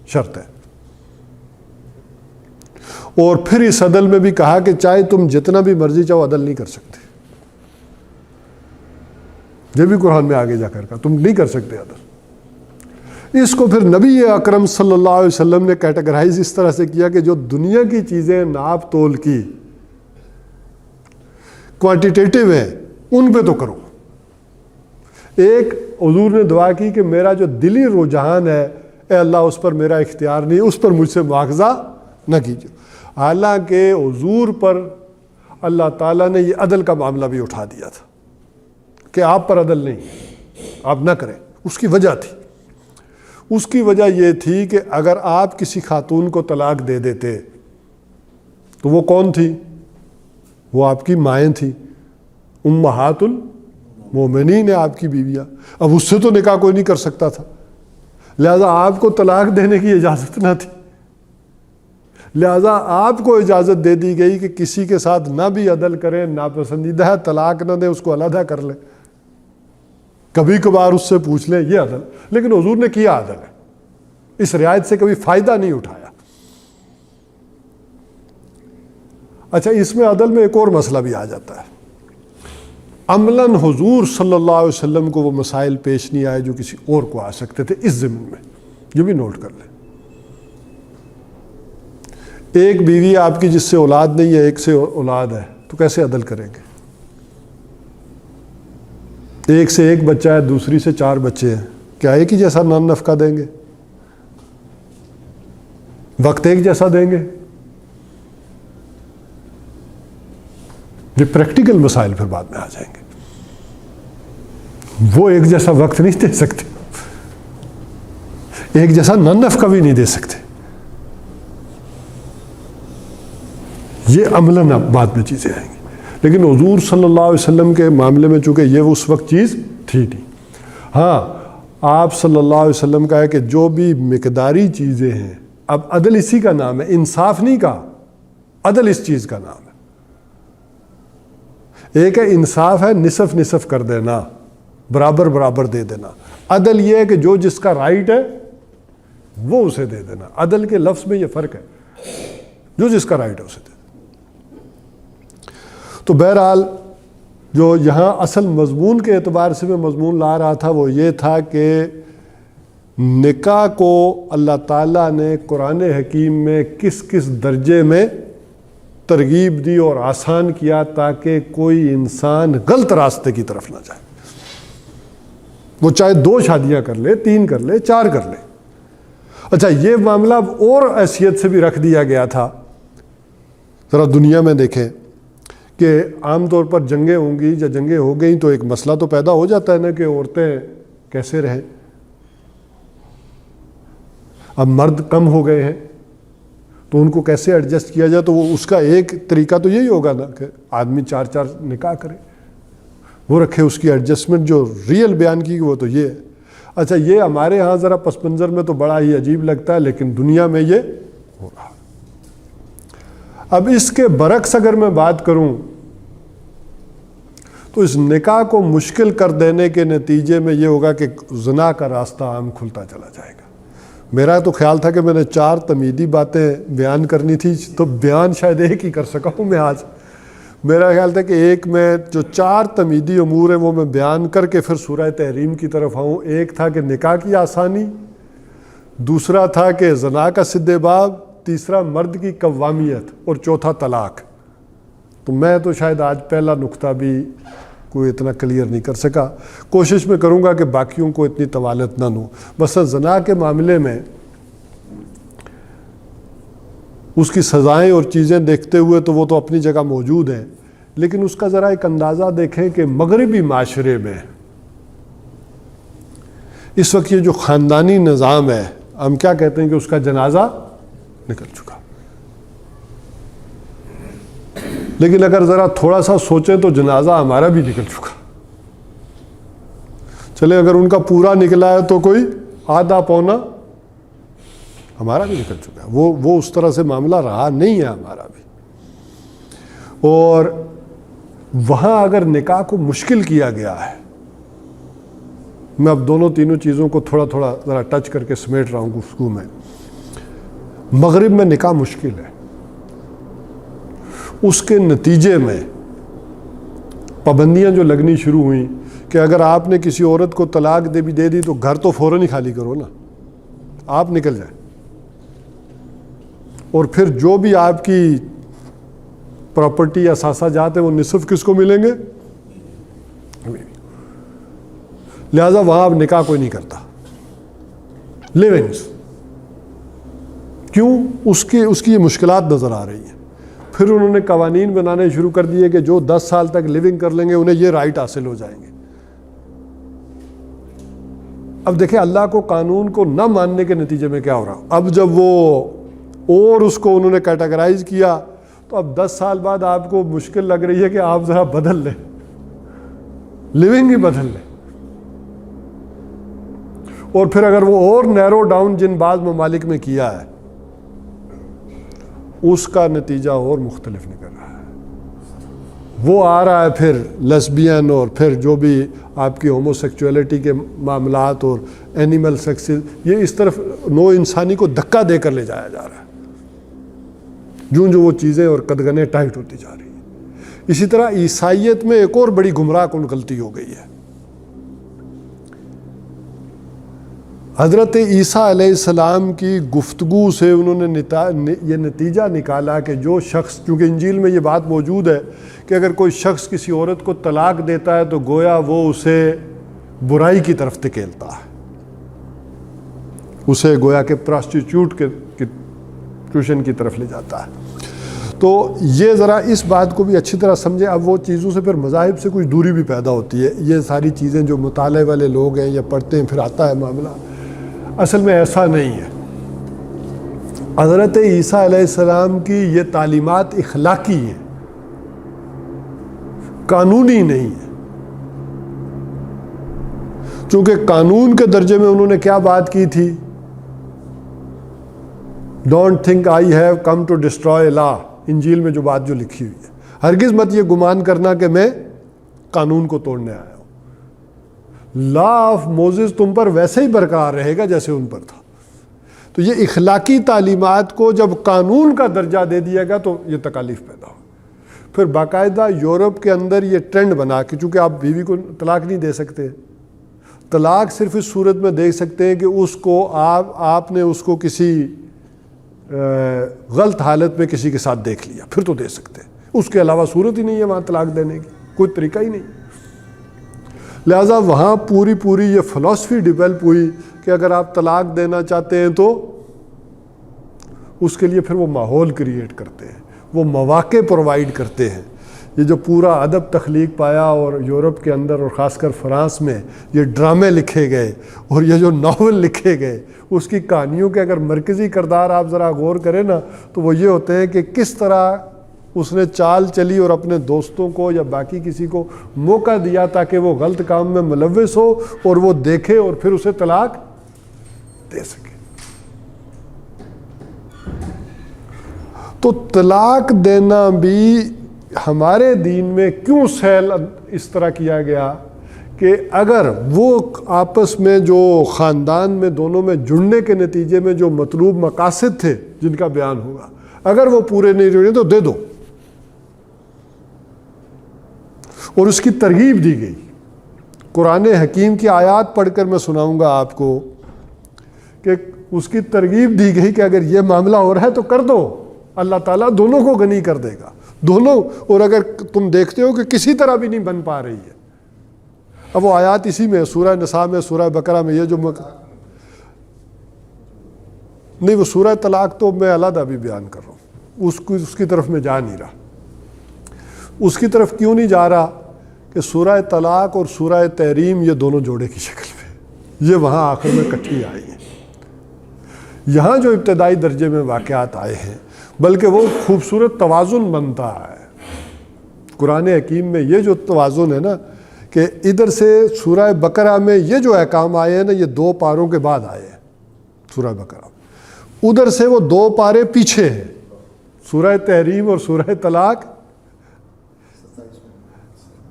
شرط ہے. اور پھر اس عدل میں بھی کہا کہ چاہے تم جتنا بھی مرضی چاہو عدل نہیں کر سکتے. یہ بھی قرآن میں آگے جا کر کہا تم نہیں کر سکتے عدل. اس کو پھر نبی اکرم صلی اللہ علیہ وسلم نے کیٹیگرائز اس طرح سے کیا کہ جو دنیا کی چیزیں ناپ تول کی کوانٹیٹیو ہیں ان پہ تو کرو. ایک حضور نے دعا کی کہ میرا جو دلی رجحان ہے اے اللہ اس پر میرا اختیار نہیں، اس پر مجھ سے مواخذہ نہ کیجیے. حالانکہ حضور پر اللہ تعالیٰ نے یہ عدل کا معاملہ بھی اٹھا دیا تھا کہ آپ پر عدل نہیں، آپ نہ کریں. اس کی وجہ تھی، اس کی وجہ یہ تھی کہ اگر آپ کسی خاتون کو طلاق دے دیتے تو وہ کون تھی؟ وہ آپ کی مائیں تھیں، امہات المومنین ہیں آپ کی بیویاں. اب اس سے تو نکاح کوئی نہیں کر سکتا تھا، لہذا آپ کو طلاق دینے کی اجازت نہ تھی. لہذا آپ کو اجازت دے دی گئی کہ کسی کے ساتھ نہ بھی عدل کریں، ناپسندیدہ ہے طلاق نہ دیں، اس کو علیحدہ کر لیں، کبھی کبھار اس سے پوچھ لیں، یہ عدل. لیکن حضور نے کیا عدل ہے، اس رعایت سے کبھی فائدہ نہیں اٹھایا. اچھا، اس میں عدل میں ایک اور مسئلہ بھی آ جاتا ہے. عملاً حضور صلی اللہ علیہ وسلم کو وہ مسائل پیش نہیں آئے جو کسی اور کو آ سکتے تھے اس ضمن میں. یہ بھی نوٹ کر لیں. ایک بیوی آپ کی جس سے اولاد نہیں ہے، ایک سے اولاد ہے، تو کیسے عدل کریں گے؟ ایک سے ایک بچہ ہے، دوسری سے 4 بچے ہیں، کیا ایک ہی جیسا نان نفقہ دیں گے؟ وقت ایک جیسا دیں گے؟ یہ پریکٹیکل مسائل پھر بعد میں آ جائیں گے. وہ ایک جیسا وقت نہیں دے سکتے، ایک جیسا نان نفقہ بھی نہیں دے سکتے. یہ عملاً بعد میں چیزیں آئیں گی. لیکن حضور صلی اللہ علیہ وسلم کے معاملے میں چونکہ یہ اس وقت چیز تھی نہیں. ہاں، آپ صلی اللہ علیہ وسلم کا ہے کہ جو بھی مقداری چیزیں ہیں، اب عدل اسی کا نام ہے، انصاف نہیں کہا، عدل اس چیز کا نام ہے. ایک ہے انصاف ہے نصف نصف کر دینا، برابر برابر دے دینا. عدل یہ ہے کہ جو جس کا رائٹ ہے وہ اسے دے دینا. عدل کے لفظ میں یہ فرق ہے، جو جس کا رائٹ ہے اسے دے دینا. تو بہرحال جو یہاں اصل مضمون کے اعتبار سے میں مضمون لا رہا تھا وہ یہ تھا کہ نکاح کو اللہ تعالیٰ نے قرآن حکیم میں کس کس درجے میں ترغیب دی اور آسان کیا تاکہ کوئی انسان غلط راستے کی طرف نہ جائے. وہ چاہے 2 شادیاں کر لے، 3 کر لے، 4 کر لے. اچھا، یہ معاملہ اور حیثیت سے بھی رکھ دیا گیا تھا. ذرا دنیا میں دیکھیں کہ عام طور پر جنگیں ہوں گی یا جنگیں ہو گئیں تو ایک مسئلہ تو پیدا ہو جاتا ہے نا کہ عورتیں کیسے رہیں. اب مرد کم ہو گئے ہیں تو ان کو کیسے ایڈجسٹ کیا جائے. تو وہ اس کا ایک طریقہ تو یہی ہوگا نا کہ آدمی 4 نکاح کرے، وہ رکھے. اس کی ایڈجسٹمنٹ جو ریئل بیان کی وہ تو یہ ہے. اچھا، یہ ہمارے ہاں ذرا پس منظر میں تو بڑا ہی عجیب لگتا ہے، لیکن دنیا میں یہ ہو رہا. اب اس کے برعکس اگر میں بات کروں تو اس نکاح کو مشکل کر دینے کے نتیجے میں یہ ہوگا کہ زنا کا راستہ عام کھلتا چلا جائے گا. میرا تو خیال تھا کہ میں نے 4 تمیدی باتیں بیان کرنی تھی، تو بیان شاید ایک ہی کر سکا ہوں میں آج. میرا خیال تھا کہ ایک میں جو 4 تمیدی امور ہیں وہ میں بیان کر کے پھر سورہ تحریم کی طرف آؤں. ایک تھا کہ نکاح کی آسانی، دوسرا تھا کہ زنا کا سد باب، تیسرا مرد کی قوامیت، اور چوتھا طلاق. تو میں تو شاید آج پہلا نقطہ بھی کوئی اتنا کلیئر نہیں کر سکا. کوشش میں کروں گا کہ باقیوں کو اتنی طوالت نہ دوں. بس زنا کے معاملے میں اس کی سزائیں اور چیزیں دیکھتے ہوئے تو وہ تو اپنی جگہ موجود ہیں، لیکن اس کا ذرا ایک اندازہ دیکھیں کہ مغربی معاشرے میں اس وقت یہ جو خاندانی نظام ہے، ہم کیا کہتے ہیں کہ اس کا جنازہ نکل چکا. لیکن اگر ذرا تھوڑا سا سوچیں تو جنازہ ہمارا بھی نکل چکا. چلے اگر ان کا پورا نکلا ہے تو کوئی آدھا پونا ہمارا بھی نکل چکا ہے. وہ اس طرح سے معاملہ رہا نہیں ہے ہمارا بھی. اور وہاں اگر نکاح کو مشکل کیا گیا ہے، میں اب دونوں تینوں چیزوں کو تھوڑا تھوڑا ذرا ٹچ کر کے سمیٹ رہا ہوں گفتگو میں. مغرب میں نکاح مشکل ہے، اس کے نتیجے میں پابندیاں جو لگنی شروع ہوئیں کہ اگر آپ نے کسی عورت کو طلاق دے دی تو گھر تو فوراً ہی خالی کرو نا، آپ نکل جائیں. اور پھر جو بھی آپ کی پراپرٹی یا اثاثہ جات ہیں وہ نصف کس کو ملیں گے؟ لہذا وہاں اب نکاح کوئی نہیں کرتا. لیونگز کیوں؟ اس کی یہ مشکلات نظر آ رہی ہیں. پھر انہوں نے قوانین بنانے شروع کر دیے کہ جو 10 سال تک لیونگ کر لیں گے انہیں یہ رائٹ حاصل ہو جائیں گے. اب دیکھیں اللہ کو قانون کو نہ ماننے کے نتیجے میں کیا ہو رہا. اب جب وہ اور اس کو انہوں نے کیٹاگرائز کیا تو اب 10 سال بعد آپ کو مشکل لگ رہی ہے کہ آپ ذرا بدل لیں، لیونگ ہی بدل لیں. اور پھر اگر وہ اور نیرو ڈاؤن جن بعض ممالک میں کیا ہے اس کا نتیجہ اور مختلف نکل رہا ہے. وہ آ رہا ہے پھر لیسبین اور پھر جو بھی آپ کی ہومو سیکچولیٹی کے معاملات اور اینیمل سیکسز، یہ اس طرف نو انسانی کو دھکا دے کر لے جایا جا رہا ہے جو وہ چیزیں اور قدغنیں ٹائٹ ہوتی جا رہی ہیں. اسی طرح عیسائیت میں ایک اور بڑی گمراہ کن غلطی ہو گئی ہے. حضرت عیسیٰ علیہ السلام کی گفتگو سے انہوں نے یہ نتیجہ نکالا کہ جو شخص، کیونکہ انجیل میں یہ بات موجود ہے کہ اگر کوئی شخص کسی عورت کو طلاق دیتا ہے تو گویا وہ اسے برائی کی طرف دھکیلتا ہے، اسے گویا کہ پراسٹیٹیوٹ کے ٹیوشن کی طرف لے جاتا ہے. تو یہ ذرا اس بات کو بھی اچھی طرح سمجھیں. اب وہ چیزوں سے پھر مذاہب سے کچھ دوری بھی پیدا ہوتی ہے. یہ ساری چیزیں جو مطالعے والے لوگ ہیں یا پڑھتے ہیں پھر آتا ہے معاملہ، اصل میں ایسا نہیں ہے. حضرت عیسیٰ علیہ السلام کی یہ تعلیمات اخلاقی ہیں، قانونی نہیں ہے. چونکہ قانون کے درجے میں انہوں نے کیا بات کی تھی؟ Don't think I have come to destroy law. انجیل میں جو بات جو لکھی ہوئی ہے، ہرگز مت یہ گمان کرنا کہ میں قانون کو توڑنے آیا ہوں. لا آف موزز تم پر ویسے ہی برقرار رہے گا جیسے ان پر تھا. تو یہ اخلاقی تعلیمات کو جب قانون کا درجہ دے دیا گیا تو یہ تکالیف پیدا ہو. پھر باقاعدہ یورپ کے اندر یہ ٹرینڈ بنا کہ چونکہ آپ بیوی کو طلاق نہیں دے سکتے، طلاق صرف اس صورت میں دے سکتے ہیں کہ اس کو آپ نے اس کو کسی غلط حالت میں کسی کے ساتھ دیکھ لیا، پھر تو دے سکتے ہیں. اس کے علاوہ صورت ہی نہیں ہے وہاں طلاق دینے کی، کوئی طریقہ ہی نہیں. لہٰذا وہاں پوری یہ فلسفی ڈیولپ ہوئی کہ اگر آپ طلاق دینا چاہتے ہیں تو اس کے لیے پھر وہ ماحول کریٹ کرتے ہیں، وہ مواقع پرووائڈ کرتے ہیں. یہ جو پورا ادب تخلیق پایا اور یورپ کے اندر اور خاص کر فرانس میں یہ ڈرامے لکھے گئے اور یہ جو ناول لکھے گئے، اس کی کہانیوں کے اگر مرکزی کردار آپ ذرا غور کریں نا تو وہ یہ ہوتے ہیں کہ کس طرح اس نے چال چلی اور اپنے دوستوں کو یا باقی کسی کو موقع دیا تاکہ وہ غلط کام میں ملوث ہو اور وہ دیکھے اور پھر اسے طلاق دے سکے. تو طلاق دینا بھی ہمارے دین میں کیوں سہل اس طرح کیا گیا کہ اگر وہ آپس میں جو خاندان میں دونوں میں جڑنے کے نتیجے میں جو مطلوب مقاصد تھے جن کا بیان ہوگا، اگر وہ پورے نہیں ہوئے تو دے دو. اور اس کی ترغیب دی گئی. قرآن حکیم کی آیات پڑھ کر میں سناؤں گا آپ کو کہ اس کی ترغیب دی گئی کہ اگر یہ معاملہ ہو رہا ہے تو کر دو, اللہ تعالیٰ دونوں کو غنی کر دے گا, دونوں. اور اگر تم دیکھتے ہو کہ کسی طرح بھی نہیں بن پا رہی ہے, اب وہ آیات اسی میں سورہ نساء میں, سورہ بقرہ میں, یہ جو نہیں وہ سورہ طلاق تو میں علیحدہ بھی بیان کر رہا ہوں, اس کی طرف میں جا نہیں رہا. اس کی طرف کیوں نہیں جا رہا کہ سورہ طلاق اور سورہ تحریم یہ دونوں جوڑے کی شکل میں, یہ وہاں آخر میں کٹھی آئی ہیں. یہاں جو ابتدائی درجے میں واقعات آئے ہیں بلکہ وہ خوبصورت توازن بنتا ہے. قرآن حکیم میں یہ جو توازن ہے نا کہ ادھر سے سورہ بقرہ میں یہ جو احکام آئے ہیں نا یہ 2 پاروں کے بعد آئے ہیں سورہ بقرہ, ادھر سے وہ 2 پارے پیچھے ہیں سورہ تحریم اور سورہ طلاق.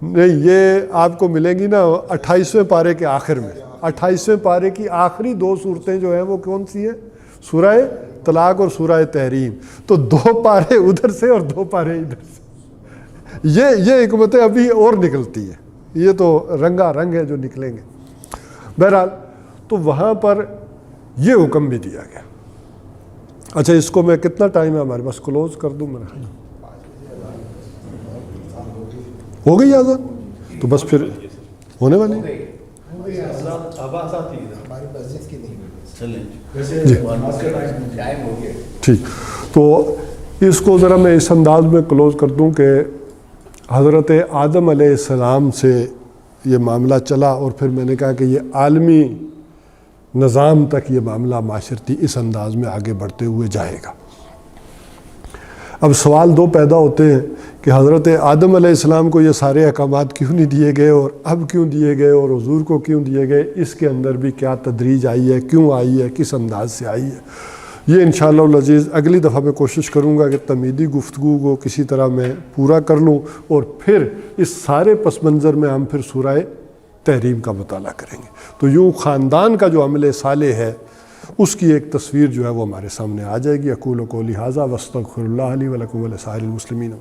نہیں, یہ آپ کو ملیں گی نا 28ویں پارے کے آخر میں. 28ویں پارے کی آخری 2 صورتیں جو ہیں وہ کون سی ہیں؟ سورہ طلاق اور سورہ تحریم. تو 2 پارے ادھر سے اور 2 پارے ادھر سے, یہ حکمتیں ابھی اور نکلتی ہیں, یہ تو رنگا رنگ ہے جو نکلیں گے. بہرحال تو وہاں پر یہ حکم بھی دیا گیا. اچھا اس کو میں کتنا ٹائم ہے ہمارے پاس, کلوز کر دوں میں؟ ہو گئی آزاد تو بس پھر ہونے والی جی ٹھیک. تو اس کو ذرا میں اس انداز میں کلوز کر دوں کہ حضرت آدم علیہ السلام سے یہ معاملہ چلا اور پھر میں نے کہا کہ یہ عالمی نظام تک یہ معاملہ معاشرتی اس انداز میں آگے بڑھتے ہوئے جائے گا. اب سوال 2 پیدا ہوتے ہیں کہ حضرت آدم علیہ السلام کو یہ سارے احکامات کیوں نہیں دیے گئے اور اب کیوں دیے گئے اور حضور کو کیوں دیے گئے, اس کے اندر بھی کیا تدریج آئی ہے, کیوں آئی ہے, کس انداز سے آئی ہے. یہ انشاءاللہ العزیز اگلی دفعہ میں کوشش کروں گا کہ تمہیدی گفتگو کو کسی طرح میں پورا کر لوں اور پھر اس سارے پس منظر میں ہم پھر سورہ تحریم کا مطالعہ کریں گے. تو یوں خاندان کا جو عمل صالح ہے اس کی ایک تصویر جو ہے وہ ہمارے سامنے آ جائے گی. اقول قولی ھذا واستغفر اللہ لی ولکم ولسائر المسلمین.